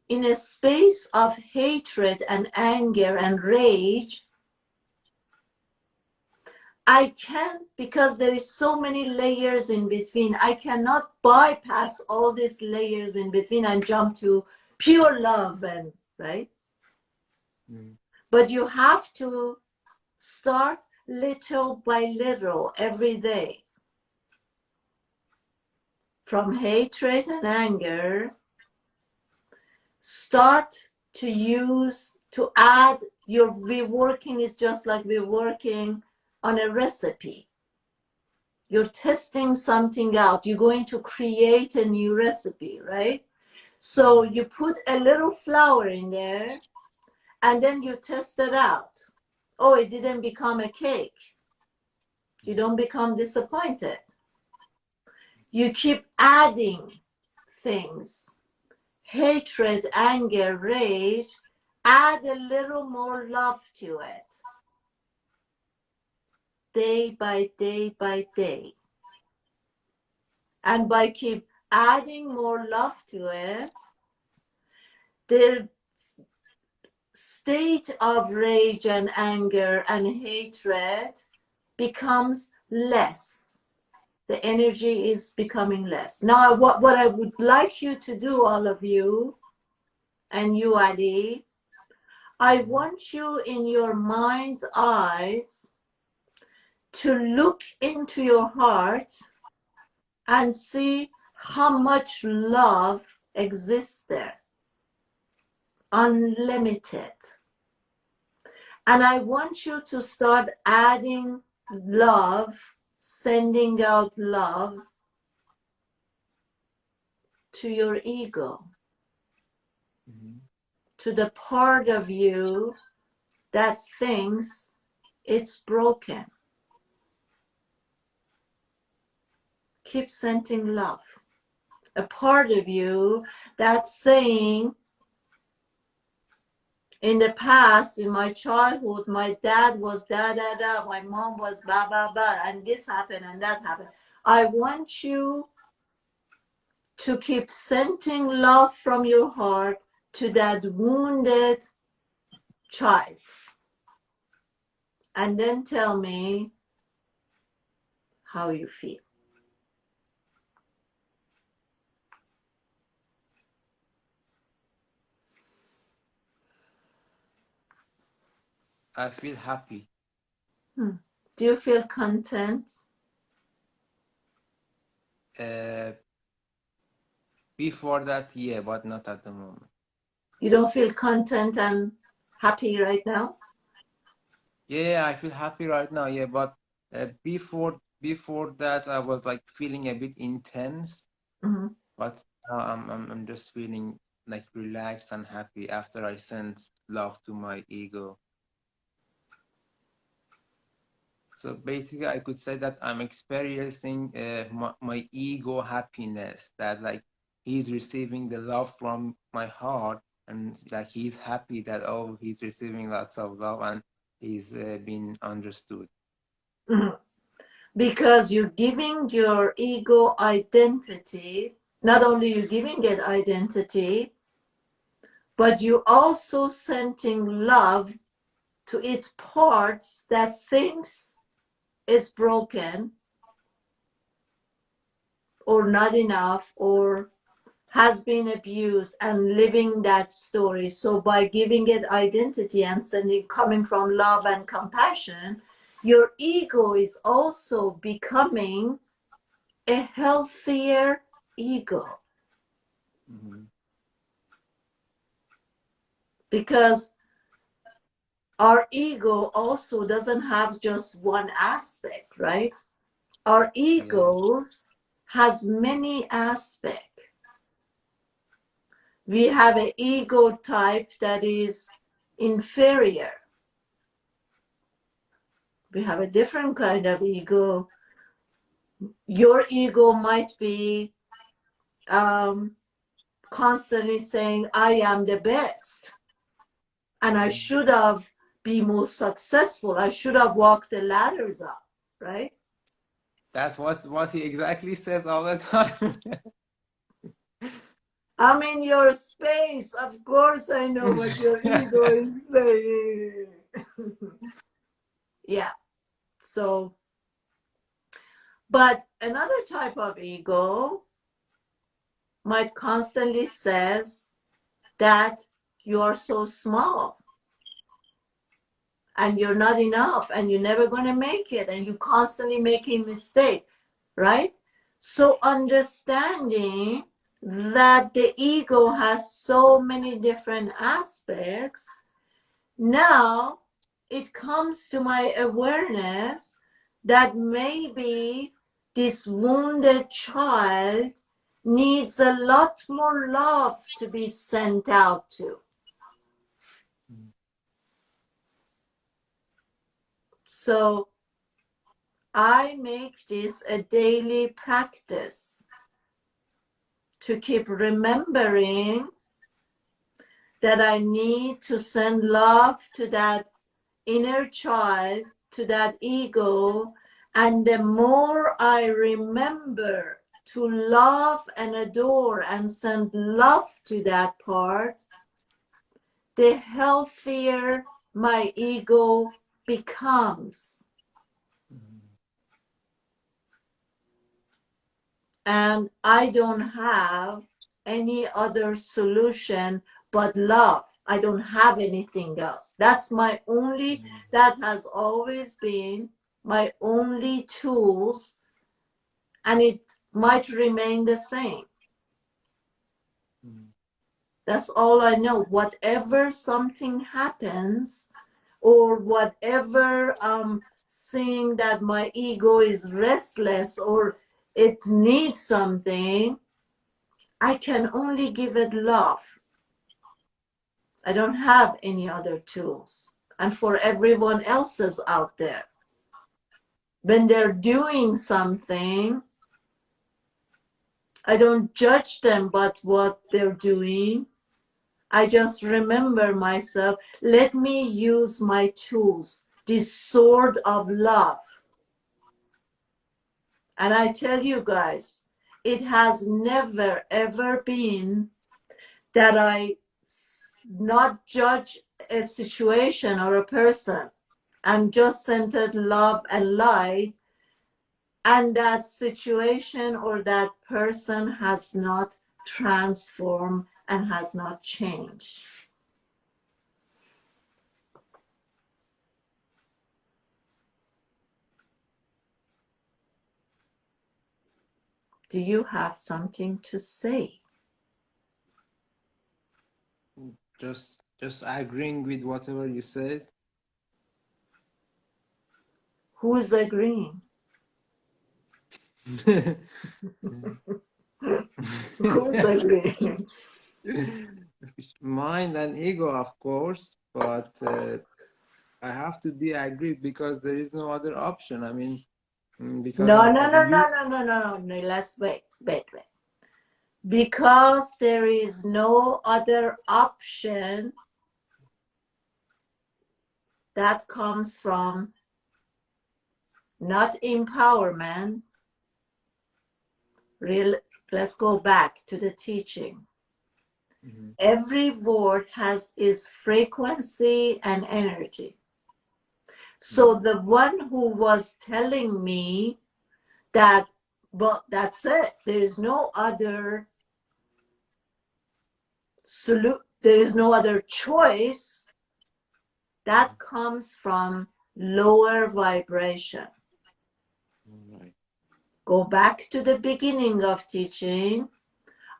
in a space of hatred and anger and rage, I can't, because there is so many layers in between, I cannot bypass all these layers in between and jump to pure love, and right? But you have to start little by little every day. from hatred and anger, start to use, to add your, we're working is just like we're working on a recipe. You're testing something out. You're going to create a new recipe, right? So you put a little flour in there and then you test it out. Oh, it didn't become a cake. You don't become disappointed. You keep adding things. Hatred, anger, rage, add a little more love to it. Day by day by day. And by keep adding more love to it, the state of rage and anger and hatred becomes less. The energy is becoming less. Now, what I would like you to do, all of you, and you, Ali, I want you in your mind's eyes to look into your heart and see how much love exists there. Unlimited. And I want you to start adding love, sending out love to your ego, to the part of you that thinks it's broken. Keep sending love. A part of you that's saying, in the past, in my childhood, my dad was da da da, my mom was ba ba ba, and this happened and that happened. I want you to keep sending love from your heart to that wounded child. And then tell me how you feel. I feel happy. Do you feel content? Before that, yeah, but not at the moment. You don't feel content and happy right now? Yeah, I feel happy right now, yeah, but before that, I was like feeling a bit intense, but now I'm just feeling like relaxed and happy after I sent love to my ego. So basically, I could say that I'm experiencing my ego happiness, that like he's receiving the love from my heart, and like he's happy that, oh, he's receiving lots of love and he's being understood. Because you're giving your ego identity. Not only you're giving it identity, but you're also sending love to its parts that thinks it's broken or not enough or has been abused, and living that story. So by giving it identity and sending, coming from love and compassion, your ego is also becoming a healthier ego. Because our ego also doesn't have just one aspect, right? Our egos has many aspects. We have an ego type that is inferior. We have a different kind of ego. Your ego might be constantly saying, I am the best. And I should have been more successful. I should have walked the ladders up, right? That's what he exactly says all the time. I'm in your space. Of course I know what your ego is saying. Yeah. So, but another type of ego might constantly says that you are so small and you're not enough and you're never going to make it and you're constantly making mistakes, right? So understanding that the ego has so many different aspects, now it comes to my awareness that maybe this wounded child needs a lot more love to be sent out to. So I make this a daily practice to keep remembering that I need to send love to that inner child, to that ego, and the more I remember to love and adore and send love to that part, the healthier my ego becomes. And I don't have any other solution but love. I don't have anything else. That's my only, that has always been my only tools, and it might remain the same. That's all I know. Whatever something happens, or whatever seeing that my ego is restless or it needs something, I can only give it love. I don't have any other tools. And for everyone else's out there, when they're doing something, I don't judge them but what they're doing. I just remember myself, let me use my tools, this sword of love. And I tell you guys, it has never ever been that I not judge a situation or a person. I'm just centered love and light, and that situation or that person has not transformed and has not changed. Do you have something to say? Just agreeing with whatever you said. Who's agreeing? Who's agreeing? Mind and ego, of course, but I have to be agreed because there is no other option. I mean, because No. Let's wait. Because there is no other option, that comes from not empowerment. Let's go back to the teaching. Mm-hmm. Every word has its frequency and energy. So the one who was telling me that, well, that's it, there is no other there is no other choice, that comes from lower vibration. Right. Go back to the beginning of teaching.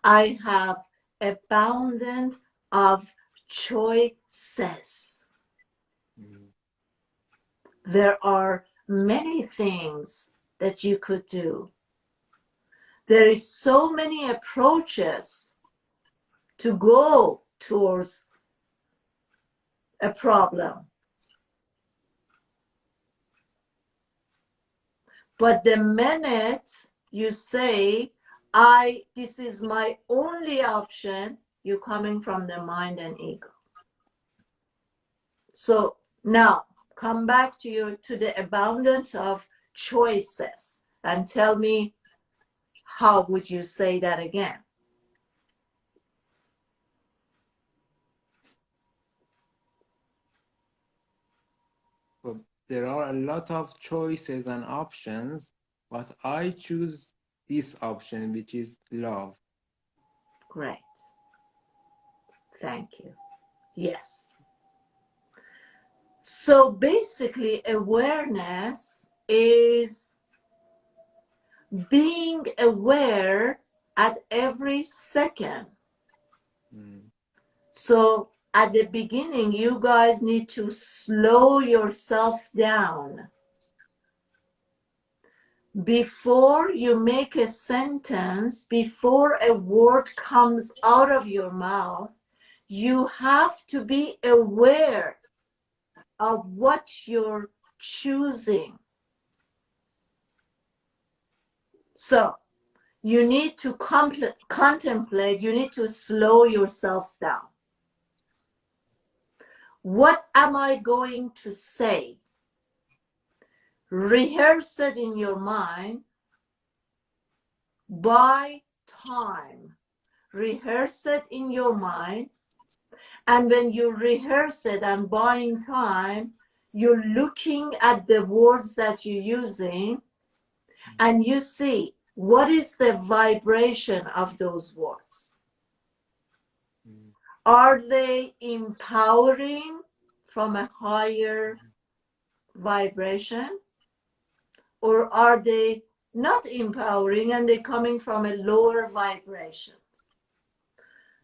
I have abundance of choices. There are many things that you could do. There is so many approaches to go towards a problem. But the minute you say, this is my only option, you're coming from the mind and ego. So now come back to the abundance of choices and tell me, how would you say that again? Well, there are a lot of choices and options, but I choose this option, which is love. Great. Thank you. Yes. So basically, awareness is being aware at every second. So at the beginning, you guys need to slow yourself down. Before you make a sentence, before a word comes out of your mouth, you have to be aware of what you're choosing. So you need to contemplate, you need to slow yourselves down. What am I going to say? Rehearse it in your mind by time. Rehearse it in your mind. And when you rehearse it and buying time, you're looking at the words that you're using and you see what is the vibration of those words. Are they empowering from a higher vibration? Or are they not empowering and they're coming from a lower vibration?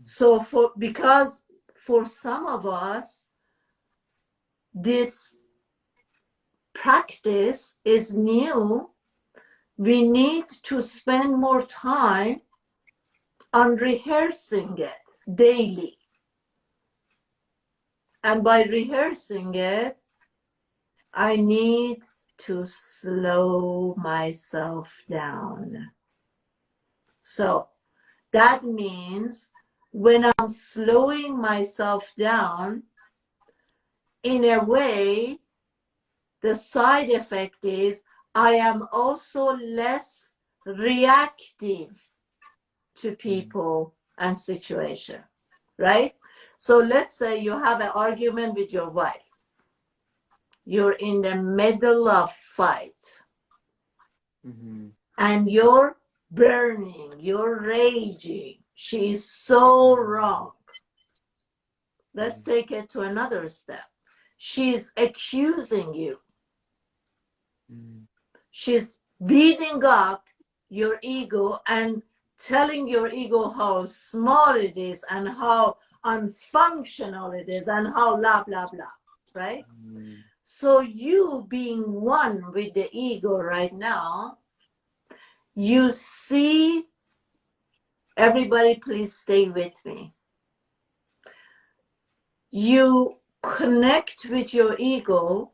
So because for some of us, this practice is new, we need to spend more time on rehearsing it daily. And by rehearsing it, I need to slow myself down. So that means when I'm slowing myself down, in a way, the side effect is I am also less reactive to people and situations, right? So let's say you have an argument with your wife. You're in the middle of fight. And you're burning, you're raging. She's so wrong. Let's take it to another step. She's accusing you. She's beating up your ego and telling your ego how small it is and how unfunctional it is and how blah, blah, blah, right? So you being one with the ego right now, you see, everybody please stay with me. You connect with your ego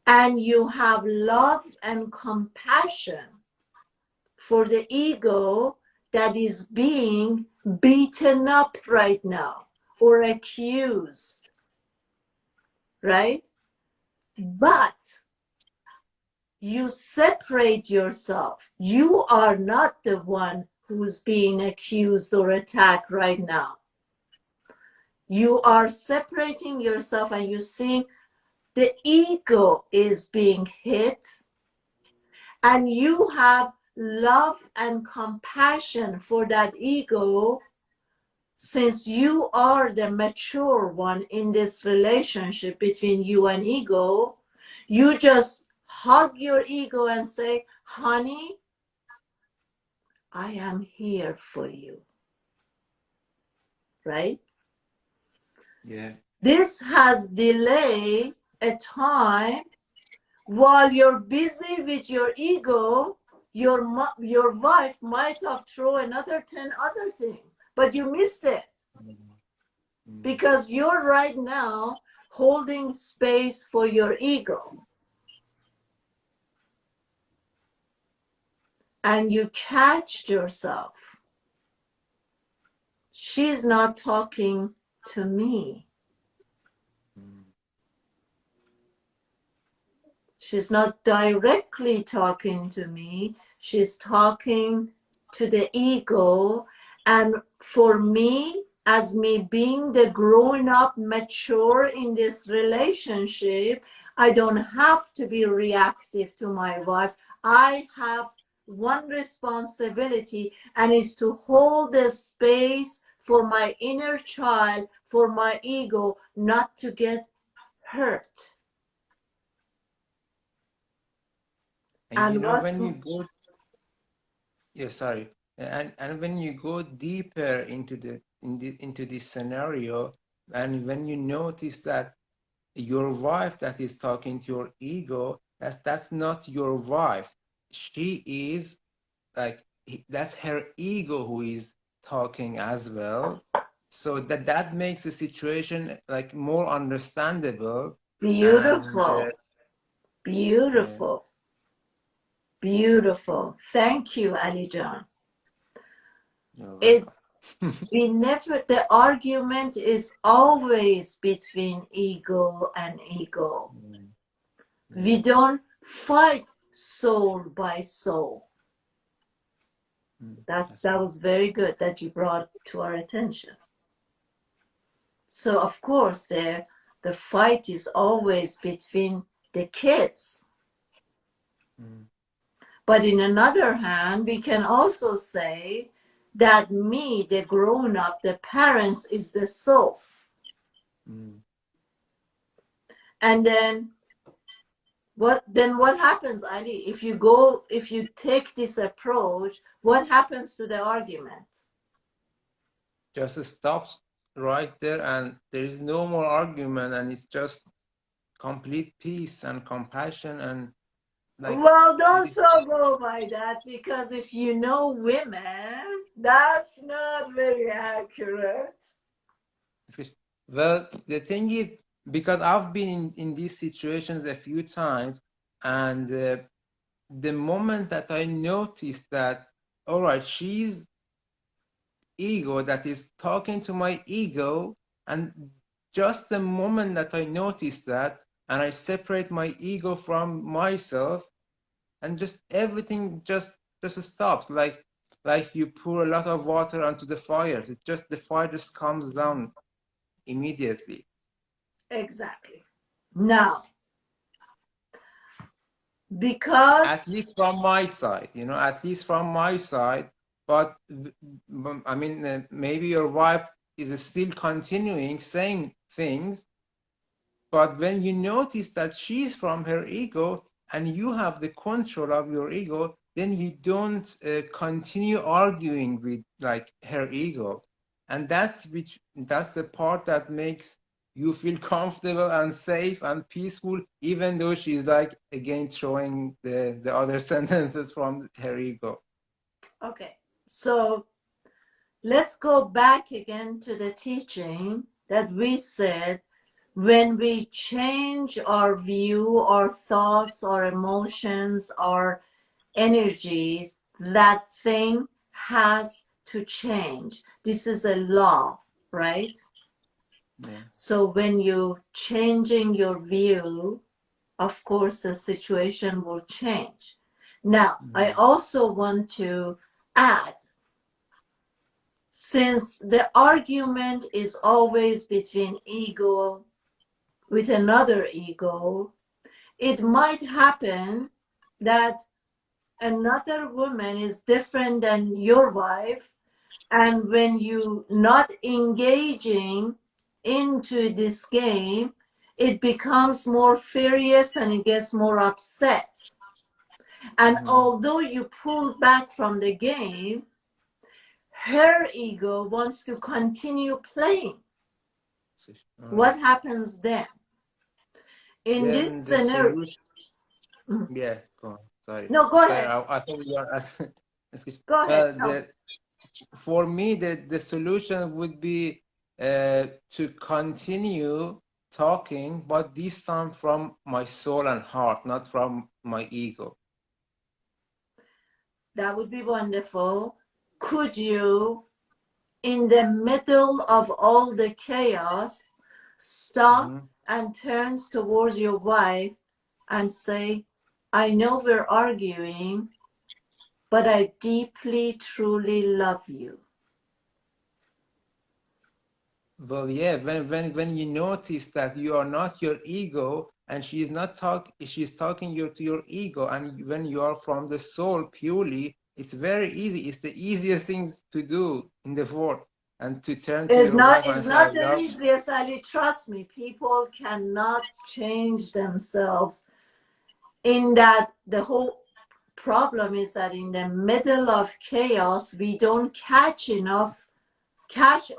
and you have love and compassion for the ego that is being beaten up right now or accused, right? But you separate yourself. You are not the one who's being accused or attacked right now. You are separating yourself and you see the ego is being hit, and you have love and compassion for that ego. Since you are the mature one in this relationship between you and ego, you just hug your ego and say, honey, I am here for you. Right? Yeah. This has delayed a time while you're busy with your ego. Your wife might have thrown another 10 other things, but you missed it because you're right now holding space for your ego. And you catch yourself. She's not talking to me. She's not directly talking to me. She's talking to the ego. And for me, as me being the grown up, mature in this relationship, I don't have to be reactive to my wife. I have one responsibility, and is to hold the space for my inner child, for my ego, not to get hurt. And you know, when you go, yeah, sorry, and when you go deeper into this scenario, and when you notice that your wife that is talking to your ego, that's not your wife. She is like, that's her ego who is talking as well. So that makes the situation like more understandable. Beautiful. And, Beautiful. Beautiful. Thank you, Ali John. It's we never, the argument is always between ego and ego. We don't fight soul by soul. That was very good that you brought to our attention. So of course the fight is always between the kids. But in another hand, we can also say that me, the grown-up, the parents, is the soul. And then what happens, Ali? If you take this approach, what happens to the argument? Just stops right there, and there is no more argument, and it's just complete peace and compassion. And like, well, don't so go by that, because if you know women, that's not very accurate. Well, the thing is, because I've been in these situations a few times, and the moment that I noticed that, all right, she's ego that is talking to my ego, and just the moment that I notice that, and I separate my ego from myself, and just everything just stops, like you pour a lot of water onto the fire. The fire just comes down immediately. Exactly. Now, because at least from my side, but I mean, maybe your wife is still continuing saying things, but when you notice that she's from her ego and you have the control of your ego, then you don't continue arguing with like her ego. And that's the part that makes you feel comfortable and safe and peaceful, even though she's like again throwing the other sentences from her ego. Okay, so let's go back again to the teaching that we said, when we change our view, our thoughts, our emotions, our energies, that thing has to change. This is a law, right? Yeah. So when you're changing your view, of course the situation will change. Now, I also want to add, since the argument is always between ego with another ego, it might happen that another woman is different than your wife, and when you not engaging into this game, it becomes more furious and it gets more upset. And although you pull back from the game, her ego wants to continue playing. What happens then? In then this scenario, yeah, go on. Sorry. No, go ahead. I think you are asking. Go ahead. For me, the solution would be to continue talking, but this time from my soul and heart, not from my ego. That would be wonderful. Could you, in the middle of all the chaos, stop and turns towards your wife and say, I know we're arguing, but I deeply, truly love you. Well, yeah, when you notice that you are not your ego, and she's talking to your ego, and when you are from the soul purely, it's very easy. It's the easiest thing to do in the world, and to turn to your wife and say, It's not the easiest, Ali. Trust me, people cannot change themselves in that the whole problem is that in the middle of chaos, we don't catch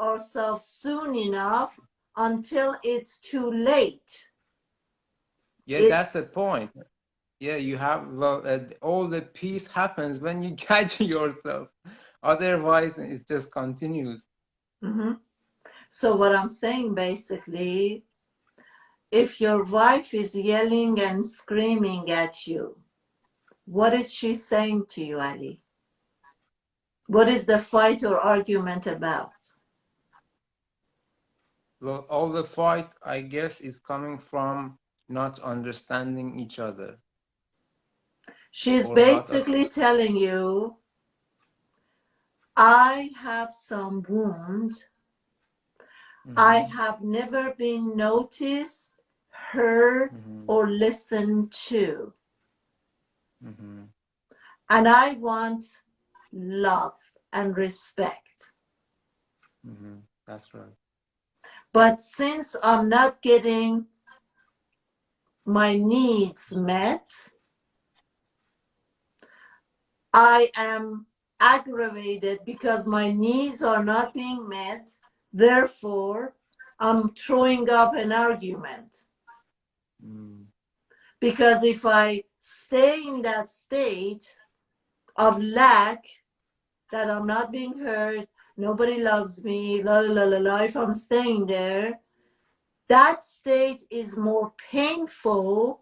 ourselves soon enough until it's too late. Yeah, that's the point. Yeah, you have all the peace happens when you catch yourself. Otherwise, it just continues. Mm-hmm. So what I'm saying basically, if your wife is yelling and screaming at you, what is she saying to you, Ali? What is the fight or argument about? Well, all the fight, I guess, is coming from not understanding each other. She's Or basically telling you, I have some wound. Mm-hmm. I have never been noticed, heard, Mm-hmm. or listened to. Mm-hmm. And I want love and respect. Mm-hmm. That's right. But since I'm not getting my needs met, I am aggravated because my needs are not being met. Therefore, I'm throwing up an argument. Mm. Because if I stay in that state of lack, that I'm not being heard, nobody loves me, la la la la, if I'm staying there, that state is more painful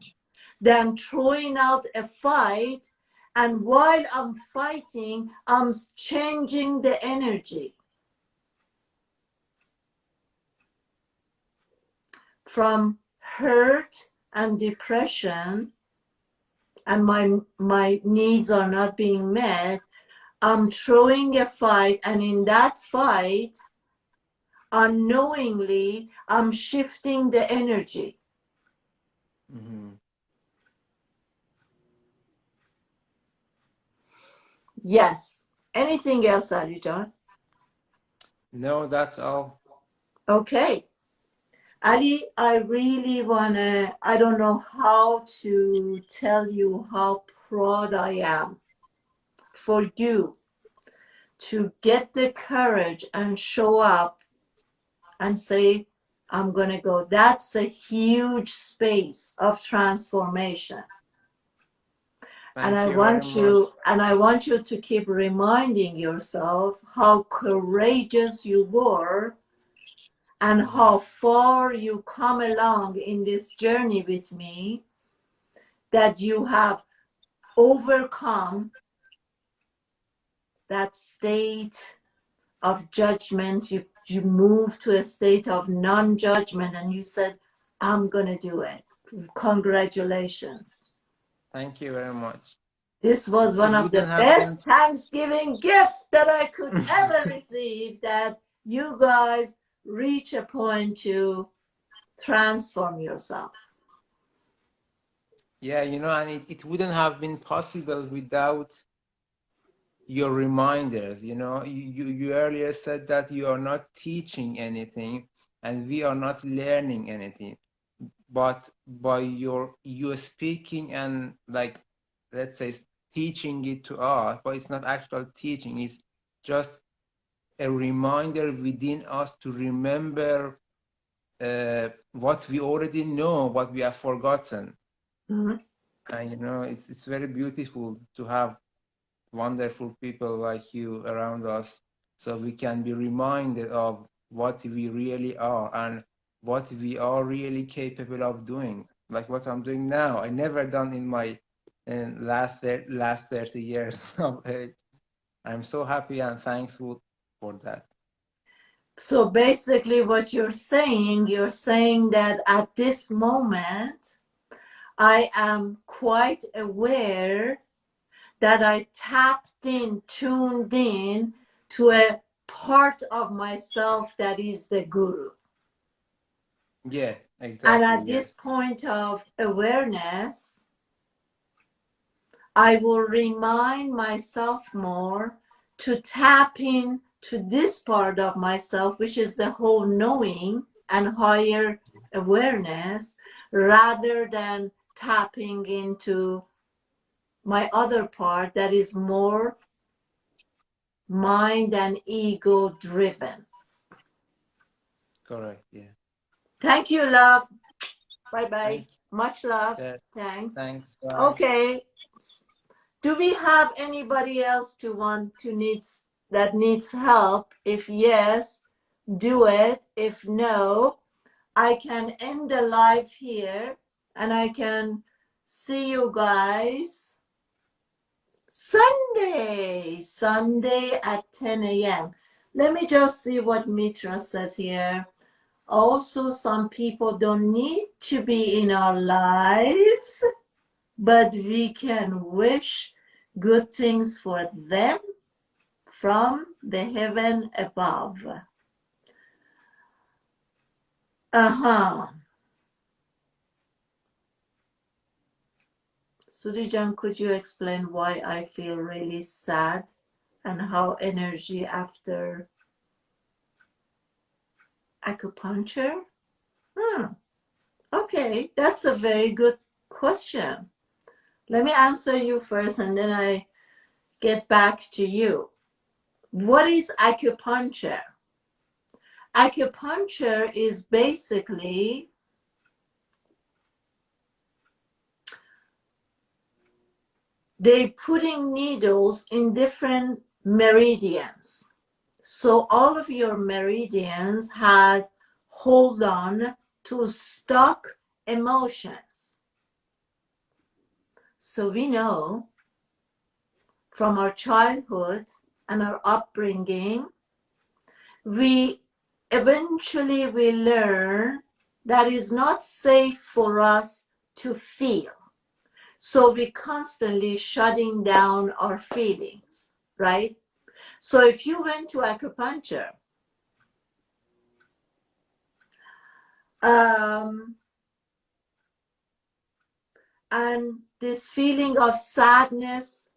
than throwing out a fight. And while I'm fighting, I'm changing the energy from hurt and depression, and my needs are not being met. I'm throwing a fight, and in that fight, unknowingly, I'm shifting the energy. Mm-hmm. Yes. Anything else, Ali John? No, that's all. Okay. Ali, I really wanna, I don't know how to tell you how proud I am for you to get the courage and show up and say, I'm gonna go. That's a huge space of transformation. And I want you to keep reminding yourself how courageous you were and how far you come along in this journey with me, that you have overcome that state of judgment. You moved to a state of non-judgment and you said, I'm gonna do it. Congratulations. Thank you very much. This was one of the best Thanksgiving gifts that I could ever receive, that you guys reach a point to transform yourself. Yeah, you know, and it wouldn't have been possible without your reminders. You know, you earlier said that you are not teaching anything and we are not learning anything. But by you speaking and, like, let's say, teaching it to us, but it's not actual teaching, it's just a reminder within us to remember what we already know, what we have forgotten. Mm-hmm. And you know, it's very beautiful to have wonderful people like you around us, so we can be reminded of what we really are and what we are really capable of doing, like what I'm doing now. I never done in my last 30 years of age. I'm so happy and thankful for that. So basically what you're saying that at this moment, I am quite aware that I tuned in to a part of myself that is the guru. Yeah, exactly. And at this point of awareness, I will remind myself more to tap in to this part of myself, which is the whole knowing and higher awareness, rather than tapping into my other part that is more mind and ego driven. Correct, yeah. Thank you, love. Bye-bye. Thank Much love. you. Thanks. Thanks, bye. Okay. Do we have anybody else that needs help? If yes, do it. If no, I can end the live here and I can see you guys Sunday at 10 a.m. Let me just see what Mitra says here. Also, some people don't need to be in our lives, but we can wish good things for them from the heaven above. Sudi-jan, could you explain why I feel really sad and how energy after acupuncture? Okay, that's a very good question. Let me answer you first and then I get back to you. What is acupuncture? Acupuncture is basically they putting needles in different meridians. So all of your meridians has hold on to stuck emotions. So we know from our childhood and our upbringing, we eventually learn that it's not safe for us to feel. So we constantly shutting down our feelings, right? So if you went to acupuncture, and this feeling of sadness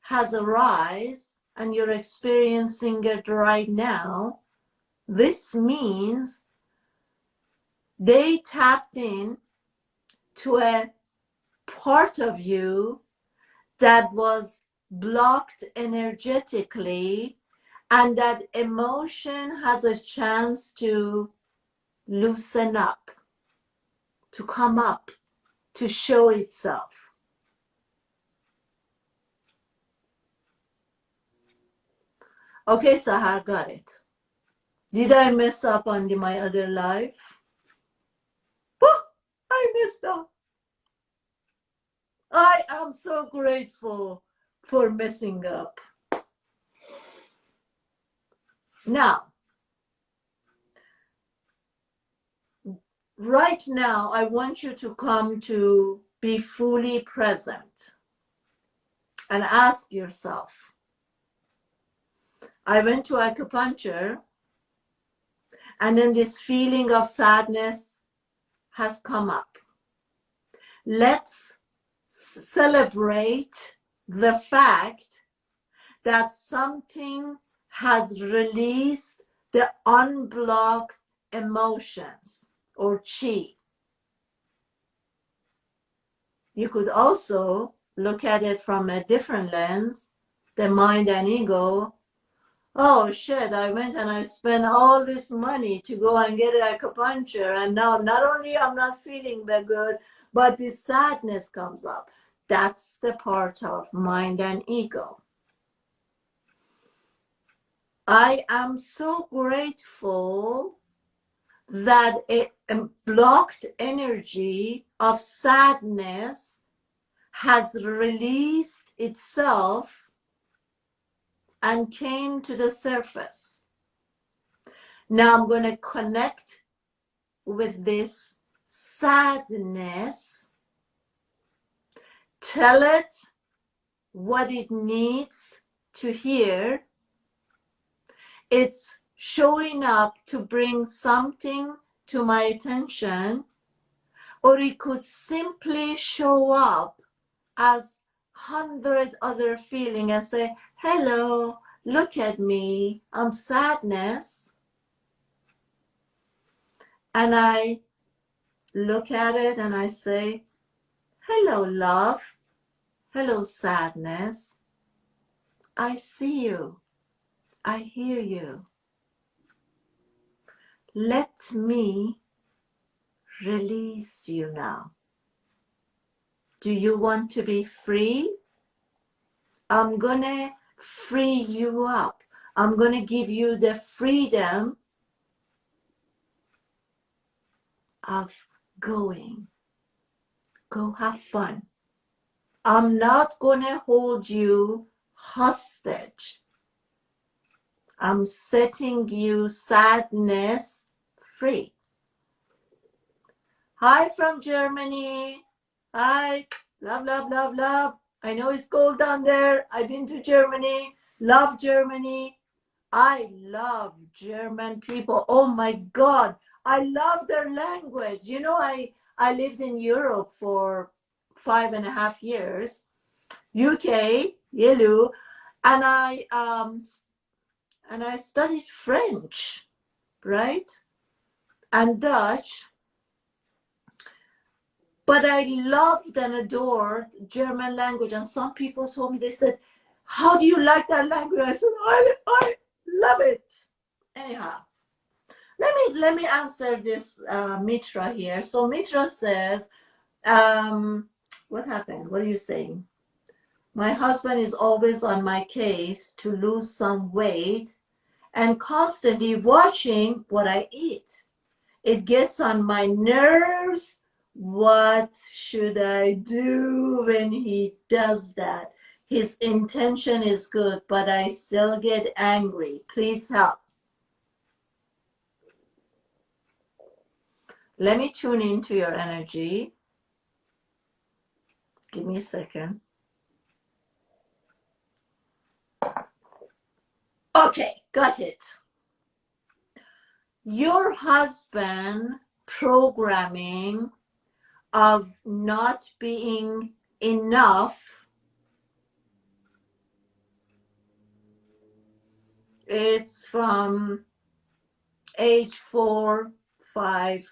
has arisen and you're experiencing it right now, this means they tapped in to a part of you that was blocked energetically, and that emotion has a chance to loosen up, to come up, to show itself. Okay, Sahar, got it. Did I mess up on my other life? Oh, I messed up. I am so grateful for messing up. Now, right now, I want you to come to be fully present and ask yourself, I went to acupuncture and then this feeling of sadness has come up. Let's celebrate the fact that something has released the unblocked emotions or chi. You could also look at it from a different lens, the mind and ego. Oh shit, I went and I spent all this money to go and get acupuncture, and now not only I'm not feeling that good, but this sadness comes up. That's the part of mind and ego. I am so grateful that a blocked energy of sadness has released itself and came to the surface. Now I'm going to connect with this sadness, tell it what it needs to hear. It's showing up to bring something to my attention, or it could simply show up as 100 other feelings and say, hello, look at me, I'm sadness. And I look at it and I say, hello, love, Hello, sadness. I see you. I hear you. Let me release you now. Do you want to be free? I'm gonna free you up. I'm gonna give you the freedom of going. Go have fun. I'm not gonna hold you hostage. I'm setting you, sadness, free. Hi from Germany. Hi. Love, love, love, love. I know it's cold down there. I've been to Germany. Love Germany. I love German people. Oh my God. I love their language. You know, I lived in Europe for 5.5 years. UK, yellow, and I studied French, right? And Dutch. But I loved and adored German language. And some people told me, they said, how do you like that language? I said, I love it. Anyhow, let me answer this Mitra here. So Mitra says, what happened? What are you saying? My husband is always on my case to lose some weight and constantly watching what I eat. It gets on my nerves. What should I do when he does that? His intention is good, but I still get angry. Please help. Let me tune into your energy. Give me a second. Okay, got it. Your husband programming of not being enough, it's from age 4, 5,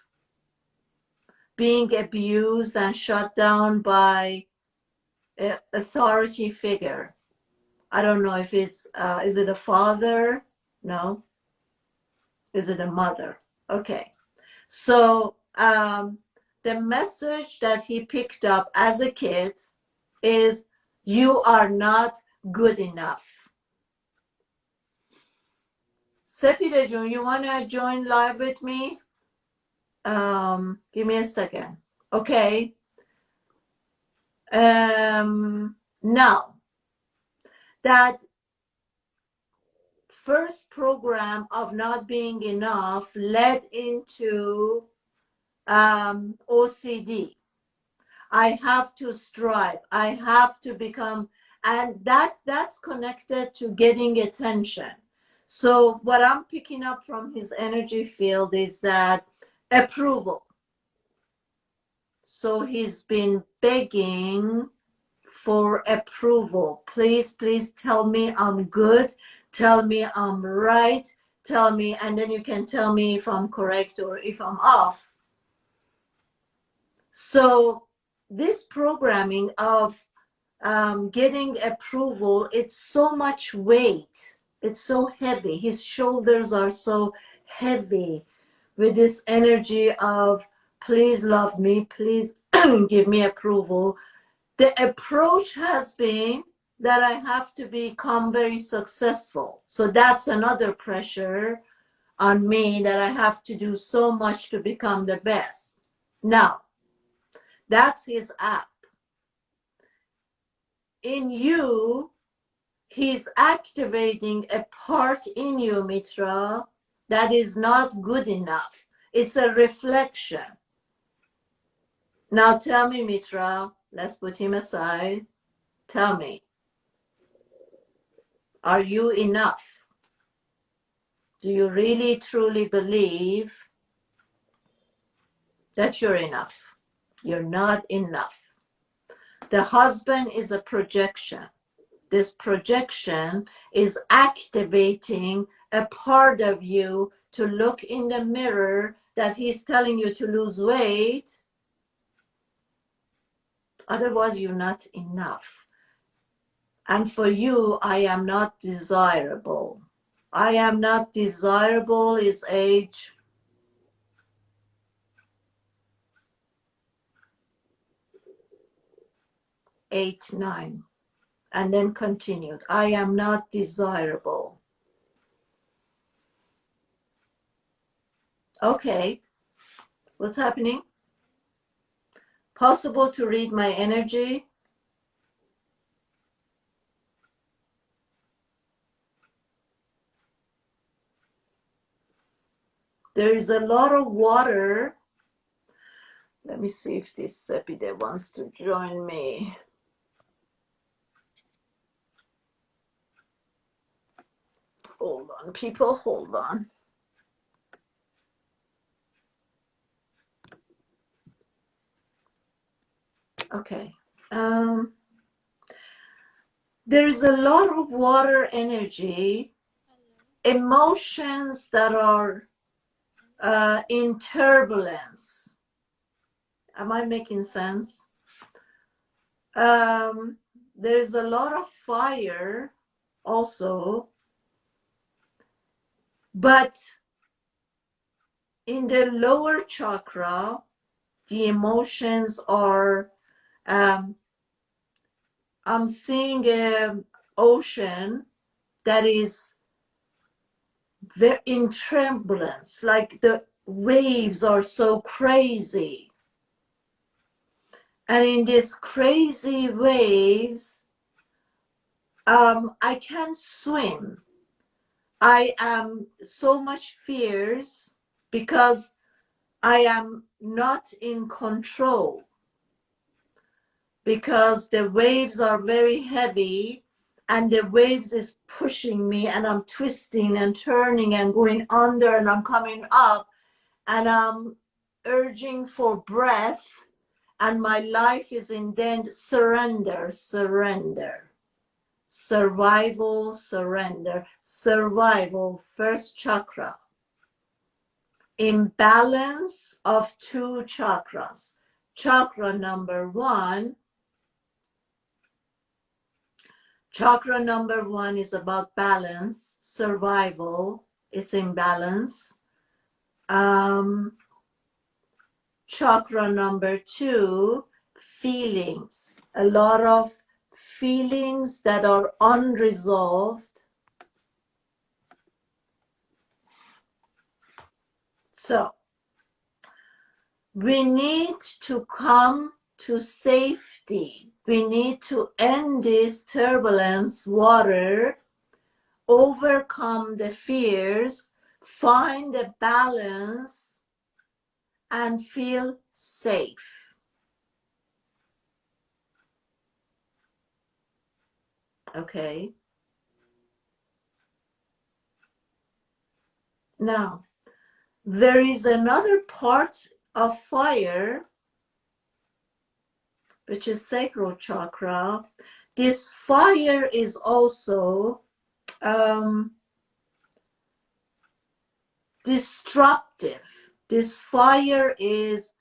being abused and shut down by an authority figure. I don't know if it's, is it a father? No. Is it a mother? Okay. So the message that he picked up as a kid is, you are not good enough. Sepide Jun, you want to join live with me? Give me a second. Okay. Now, that first program of not being enough led into OCD. I have to strive. I have to become, and that's connected to getting attention. So what I'm picking up from his energy field is that approval. So he's been begging for approval. Please, please tell me I'm good. Tell me I'm right. Tell me, and then you can tell me if I'm correct or if I'm off. So this programming of getting approval, it's so much weight. It's so heavy. His shoulders are so heavy with this energy of, please love me, please give me approval. The approach has been that I have to become very successful. So that's another pressure on me, that I have to do so much to become the best. Now, that's his app. In you, he's activating a part in you, Mitra, that is not good enough. It's a reflection. Now tell me, Mitra, let's put him aside. Tell me, are you enough? Do you really, truly believe that you're enough? You're not enough. The husband is a projection. This projection is activating a part of you to look in the mirror that he's telling you to lose weight. Otherwise, you're not enough. And for you, I am not desirable. I am not desirable is age 8, 9. And then continued. I am not desirable. Okay. What's happening? Possible to read my energy? There is a lot of water. Let me see if this Sepide wants to join me. Hold on, people, hold on. Okay. There is a lot of water energy, emotions that are in turbulence. Am I making sense? There's a lot of fire also, but in the lower chakra, the emotions are, I'm seeing an ocean that is very in tremblance, like the waves are so crazy. And in these crazy waves, I can't swim. I am so much fierce because I am not in control, because the waves are very heavy and the waves is pushing me and I'm twisting and turning and going under and I'm coming up and I'm urging for breath and my life is in danger. Surrender, surrender. Survival, surrender. Survival, first chakra. Imbalance of 2 chakras. Chakra number 1. Chakra number 1 is about balance, survival. It's imbalance. Chakra number 2, feelings. A lot of feelings that are unresolved. So, we need to come to safety. We need to end this turbulence, water, overcome the fears, find the balance, and feel safe. Okay? Now, there is another part of fire, which is sacral chakra. This fire is also destructive. This fire is,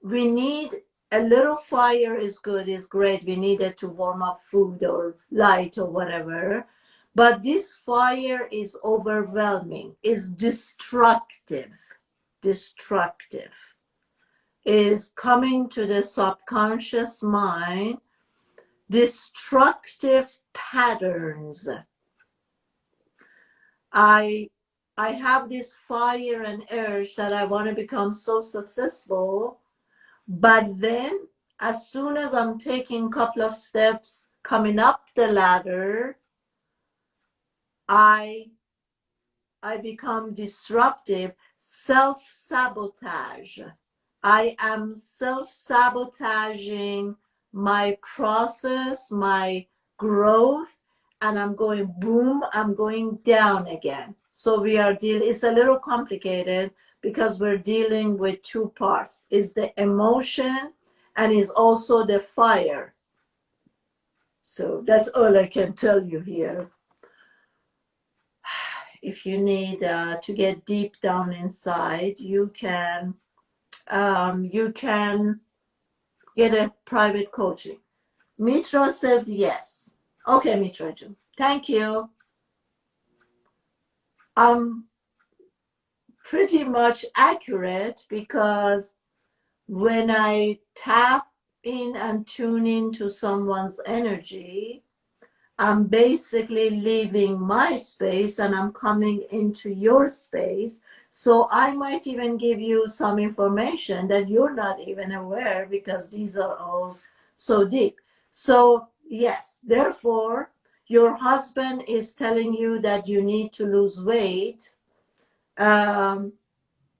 we need a little fire is good, is great. We need it to warm up food or light or whatever. But this fire is overwhelming, is destructive. Destructive. Is coming to the subconscious mind, destructive patterns. I have this fire and urge that I want to become so successful, but then as soon as I'm taking a couple of steps coming up the ladder, I become disruptive, self-sabotage. I am self-sabotaging my process, my growth, and I'm going boom, I'm going down again. So we are dealing, it's a little complicated because we're dealing with 2 parts. It's the emotion and it's also the fire. So that's all I can tell you here. If you need to get deep down inside, you can get a private coaching. Mitra says yes. Okay, Mitra Ju. Thank you. Pretty much accurate, because when I tap in and tune into someone's energy, I'm basically leaving my space and I'm coming into your space. So I might even give you some information that you're not even aware, because these are all so deep. So yes, therefore, your husband is telling you that you need to lose weight.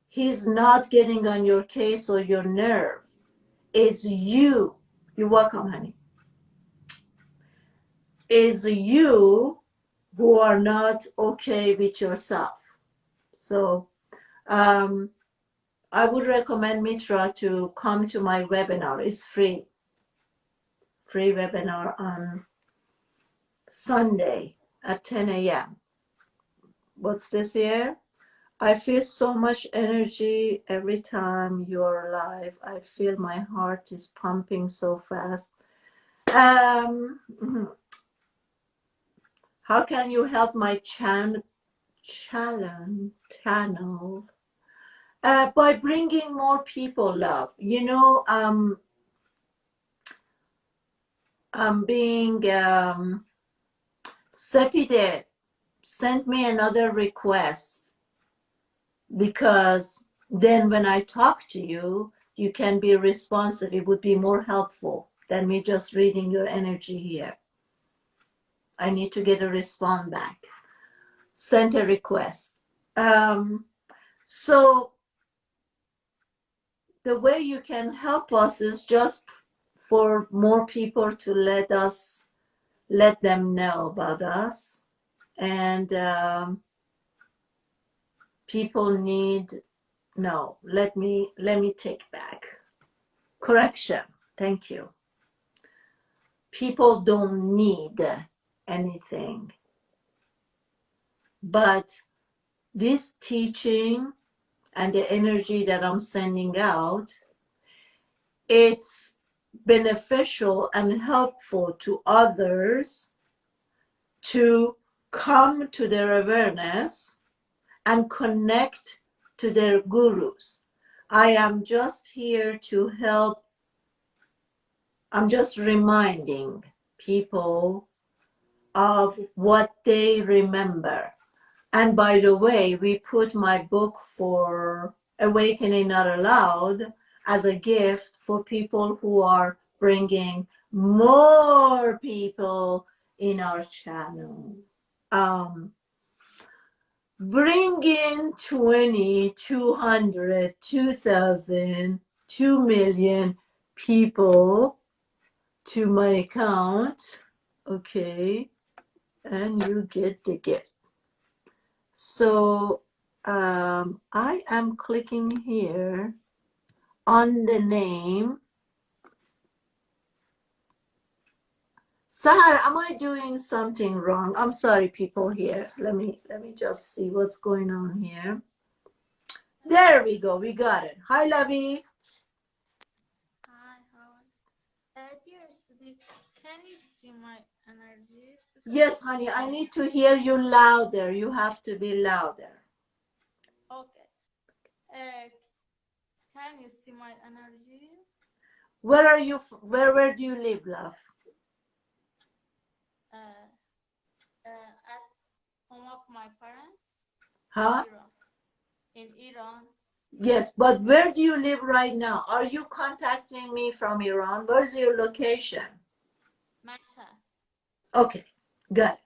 He's not getting on your case or your nerve. It's you. You're welcome, honey. It's you who are not okay with yourself. So I would recommend Mitra to come to my webinar. It's free webinar on Sunday at 10 a.m. What's this here? I feel so much energy every time you're live. I feel my heart is pumping so fast. How can you help my channel? By bringing more people love. You know, Sepide sent me another request, because then when I talk to you, you can be responsive. It would be more helpful than me just reading your energy here. I need to get a response back. Sent a request. So the way you can help us is just for more people to let them know about us. And people need, no, let me take back. Correction. Thank you. People don't need anything. But this teaching and the energy that I'm sending out, it's beneficial and helpful to others to come to their awareness and connect to their gurus. I am just here to help. I'm just reminding people of what they remember. And by the way, we put my book for Awakening Not Allowed as a gift for people who are bringing more people in our channel. Bring in 20, 200, 2,000, 2 million people to my account, okay, and you get the gift. So I am clicking here on the name. Sahar, am I doing something wrong? I'm sorry, people here. Let me just see what's going on here. There we go. We got it. Hi, Lovey. Hi, how dear Sudi, can you see my energy? Yes, honey, I need to hear you louder. You have to be louder. Okay. Can you see my energy? Where are you? Where do you live, love? At home of my parents. Huh? In Iran. Yes, but where do you live right now? Are you contacting me from Iran? Where's your location? Mashhad. Okay, good.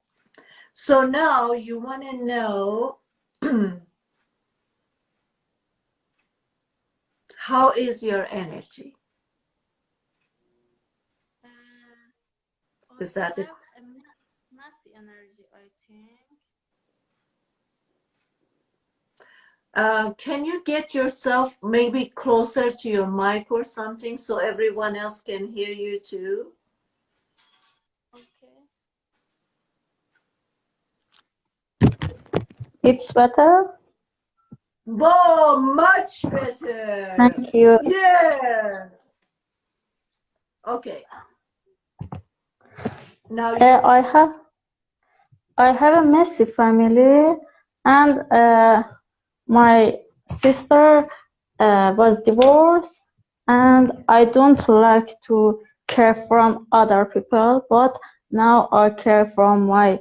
So now you want to know how is your energy? Is that the Massy energy, I think. Can you get yourself maybe closer to your mic or something so everyone else can hear you too? Okay. It's better? Whoa, much better. Thank you. Yes. Okay. Now I have a messy family, and my sister was divorced, and I don't like to care from other people, but now I care from my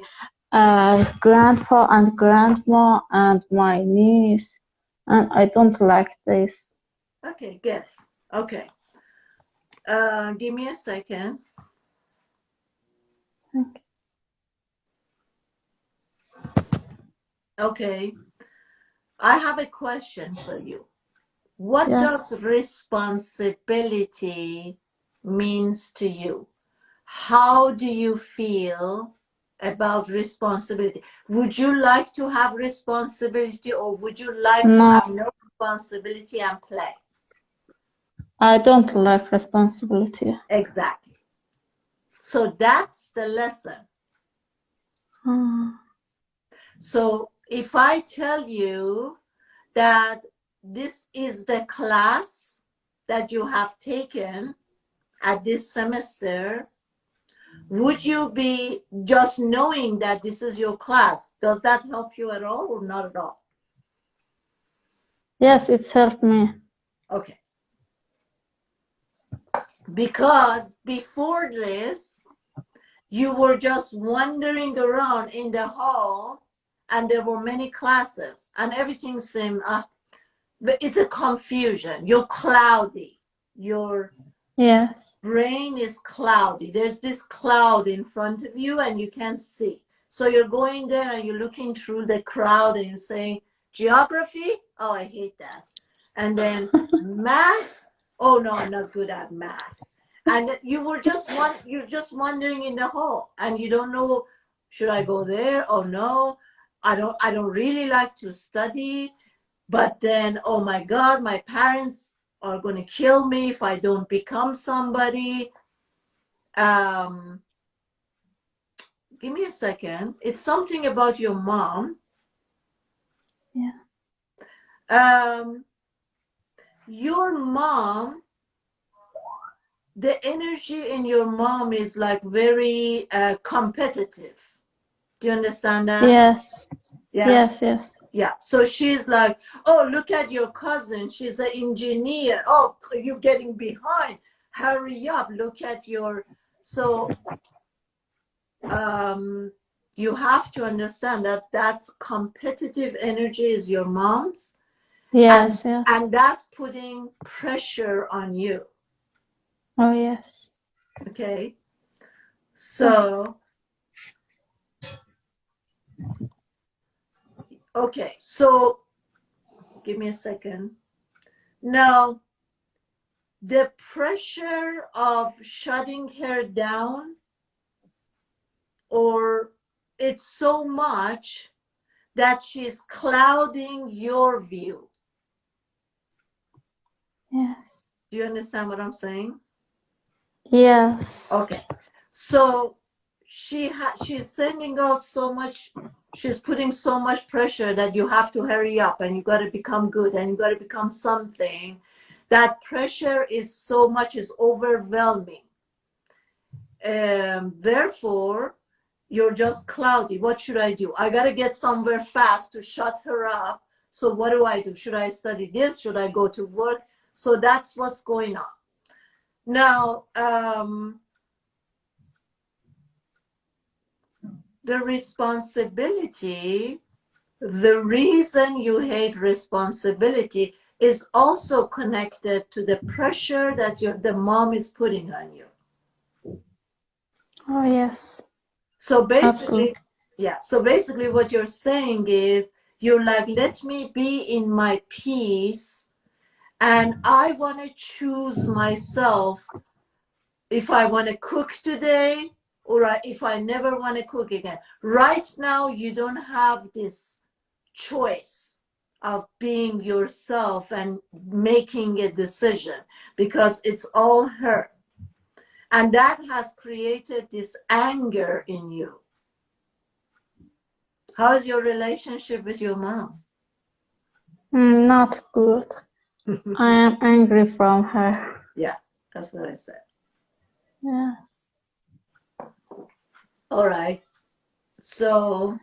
grandpa and grandma and my niece, and I don't like this. okay, get it. Okay. Give me a second. Okay. I have a question for you. What does responsibility means to you? How do you feel about responsibility? Would you like to have responsibility, or would you like to have no responsibility and play? I don't like responsibility. Exactly. So that's the lesson. So if I tell you that this is the class that you have taken at this semester, would you be just knowing that this is your class? Does that help you at all or not at all? Yes, it's helped me. Okay. Because before this, you were just wandering around in the hall, and there were many classes, and everything seemed, but it's a confusion. You're cloudy. Your brain is cloudy. There's this cloud in front of you, and you can't see. So you're going there, and you're looking through the crowd, and you're saying, geography? Oh, I hate that. And then math? Oh, no, I'm not good at math. And you're just wandering in the hall, and you don't know, should I go there? Oh no, I don't really like to study. But then, oh my God, my parents are going to kill me if I don't become somebody. Give me a second. It's something about your mom. Your mom, the energy in your mom is like very competitive. Do you understand that? Yes. Yeah. Yes. Yeah. So she's like, oh, look at your cousin. She's an engineer. Oh, you're getting behind. Hurry up. Look at your. So you have to understand that competitive energy is your mom's. Yes. And that's putting pressure on you. Oh, yes. Okay. So, okay. So, give me a second. Now, the pressure of shutting her down, or it's so much that she's clouding your view. Yes. Do you understand what I'm saying? Yes. Okay. So she's sending out so much, she's putting so much pressure that you have to hurry up, and you got to become good, and you got to become something. That pressure is so much, is overwhelming. Therefore, you're just cloudy. What should I do? I got to get somewhere fast to shut her up. So what do? Should I study this? Should I go to work? So that's what's going on. Now, the responsibility, the reason you hate responsibility is also connected to the pressure that the mom is putting on you. Oh, yes. So basically, Absolutely. So basically what you're saying is, you're like, let me be in my peace, and I want to choose myself if I want to cook today, or if I never want to cook again. Right now, you don't have this choice of being yourself and making a decision, because it's all her. And that has created this anger in you. How's your relationship with your mom? Not good. I am angry from her. Yeah, that's what I said. Yes. All right. So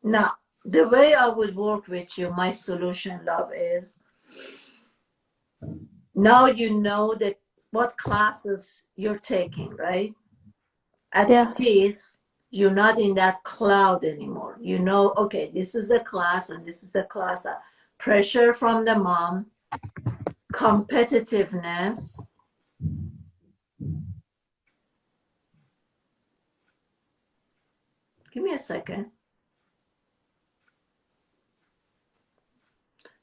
now, the way I would work with you, my solution, love, is now you know that what classes you're taking, right? At Yes. least you're not in that cloud anymore. You know, okay, this is the class and this is the class. Pressure from the mom, competitiveness. Give me a second.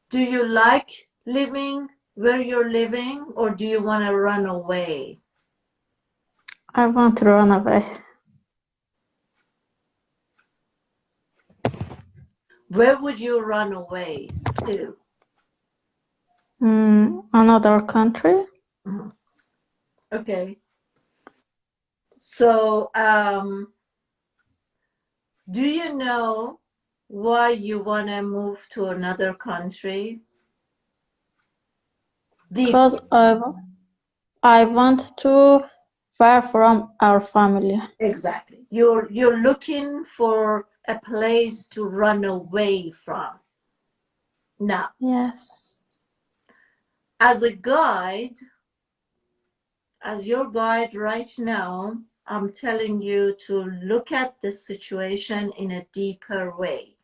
Do you like living where you're living, or do you want to run away? I want to run away. Where would you run away to? Another country. Okay. So, do you know why you want to move to another country? Because I want to far from our family. Exactly. You're looking for a place to run away from. Now, Yes. as a guide, as your guide right now, I'm telling you to look at the situation in a deeper way.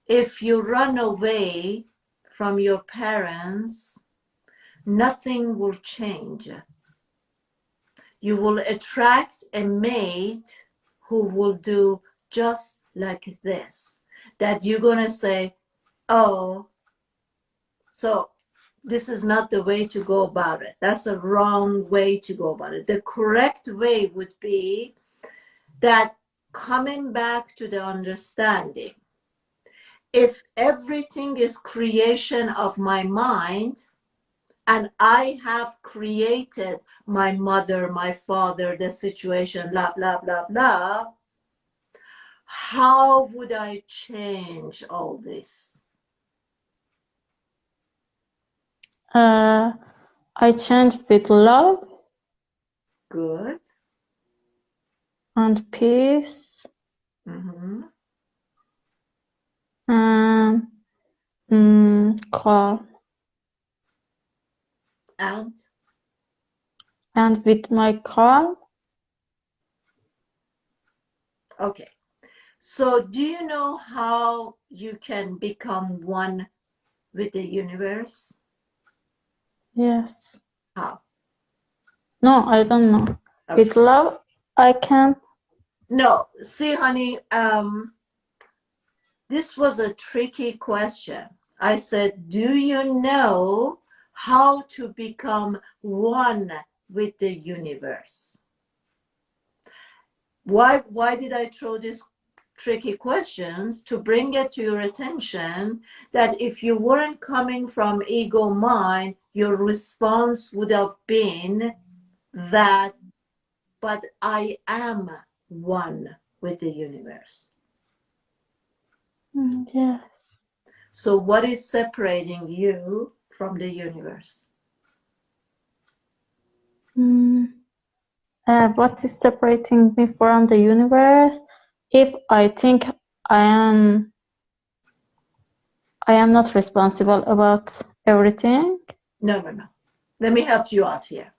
If you run away from your parents, nothing will change. You will attract a mate who will do just like this. That you're going to say, oh, so this is not the way to go about it. That's a wrong way to go about it. The correct way would be that coming back to the understanding. If everything is creation of my mind, and I have created my mother, my father, the situation, blah, blah, blah, blah, how would I change all this? I change with love Good. and peace Mm-hmm. and calm. And with my calm. Okay. So do you know how you can become one with the universe? Yes. How? No, I don't know. Okay. With love, I can. No, see, honey, this was a tricky question. I said, do you know how to become one with the universe? Why did I throw these tricky questions? To bring it to your attention that if you weren't coming from ego mind, your response would have been that, but I am one with the universe. Yes. So what is separating you from the universe? What is separating me from the universe? If I think I am not responsible about everything. No. Let me help you out here.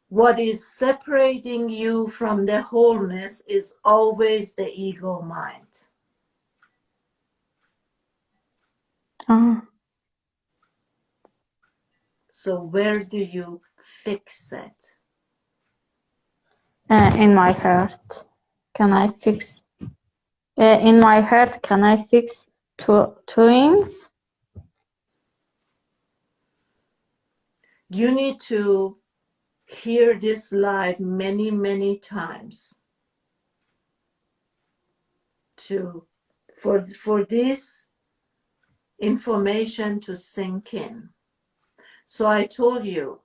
What is separating you from the wholeness is always the ego mind. So where do you fix it? In my heart. Can I fix? In my heart, can I fix twins? You need to hear this live many, many times for this information to sink in. So I told you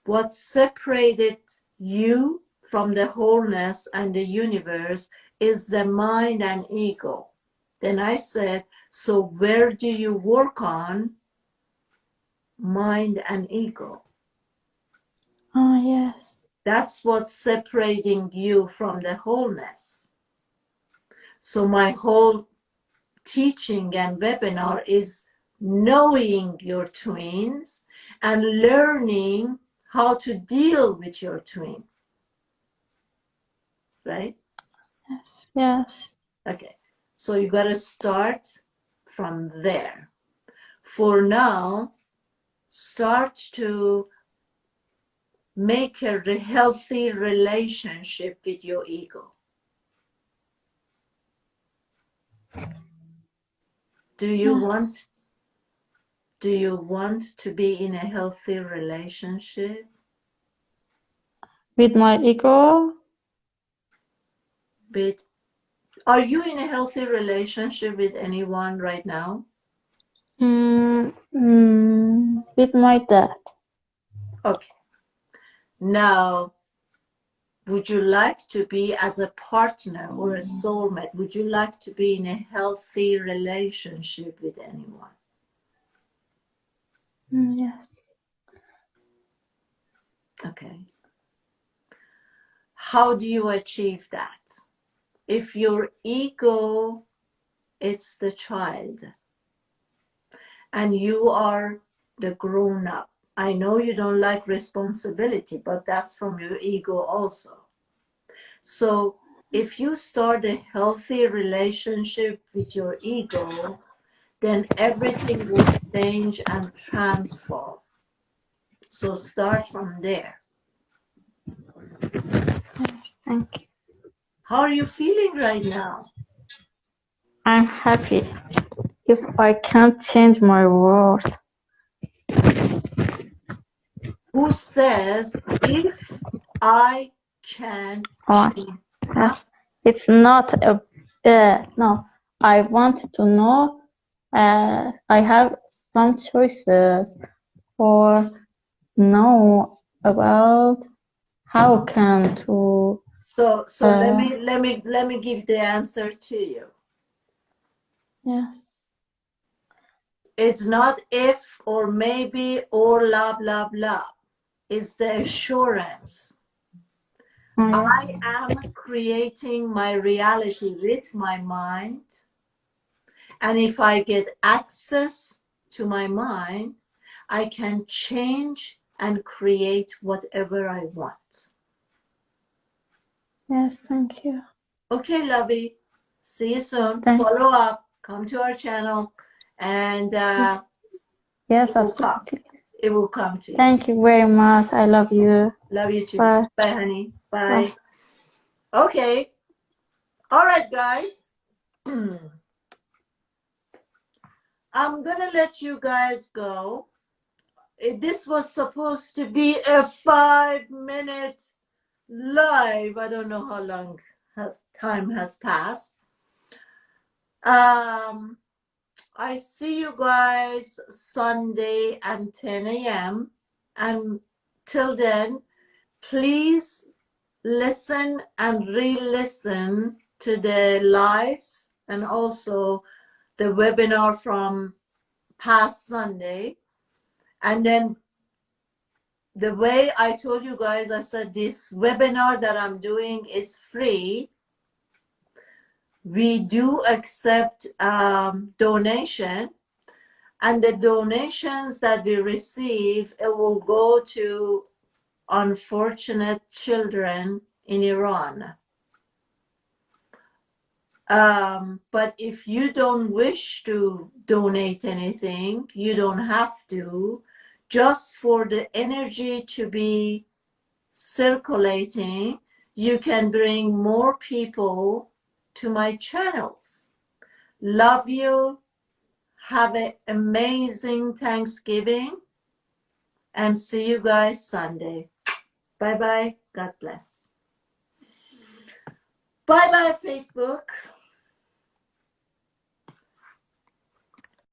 what separated you from the wholeness and the universe is the mind and ego. Then I said, so where do you work on mind and ego? Oh, yes. That's what's separating you from the wholeness. So my whole teaching and webinar is knowing your twins and learning how to deal with your twin. Right? Yes. Yes. Okay. So you got to start from there. For now, start to make a healthy relationship with your ego. Do you want to be in a healthy relationship? With my ego? Are you in a healthy relationship with anyone right now? With my dad. Okay. Now, would you like to be as a partner or a soulmate? Would you like to be in a healthy relationship with anyone? Yes. Okay. How do you achieve that? If your ego, it's the child, and you are the grown-up. I know you don't like responsibility, but that's from your ego also. So if you start a healthy relationship with your ego, then everything will change and transform. So start from there. Yes, thank you. How are you feeling right now? I'm happy. If I can't change my world. Who says, if I can change? Huh? It's not a, no, I want to know, I have some choices for know about how can to. So let me give the answer to you. Yes. It's not if or maybe or blah blah blah. It's the assurance. I am creating my reality with my mind, and if I get access to my mind, I can change and create whatever I want. Yes, thank you. Okay, lovey. See you soon. Thank Follow up. Come to our channel, and Yes, absolutely. it will come to you. Thank you very much. I love you. Love you too. Bye. Bye, honey. Bye. Bye. Okay. All right, guys. I'm gonna let you guys go. This was supposed to be a 5-minute live. I don't know how long time has passed. I see you guys Sunday at 10 a.m. And till then, please listen and re-listen to the lives and also the webinar from past Sunday. And then the way I told you guys, I said this webinar that I'm doing is free. We do accept donation, and the donations that we receive, it will go to unfortunate children in Iran. But if you don't wish to donate anything, you don't have to. Just for the energy to be circulating, you can bring more people to my channels. Love you. Have an amazing Thanksgiving. And see you guys Sunday. Bye-bye. God bless. Bye-bye, Facebook.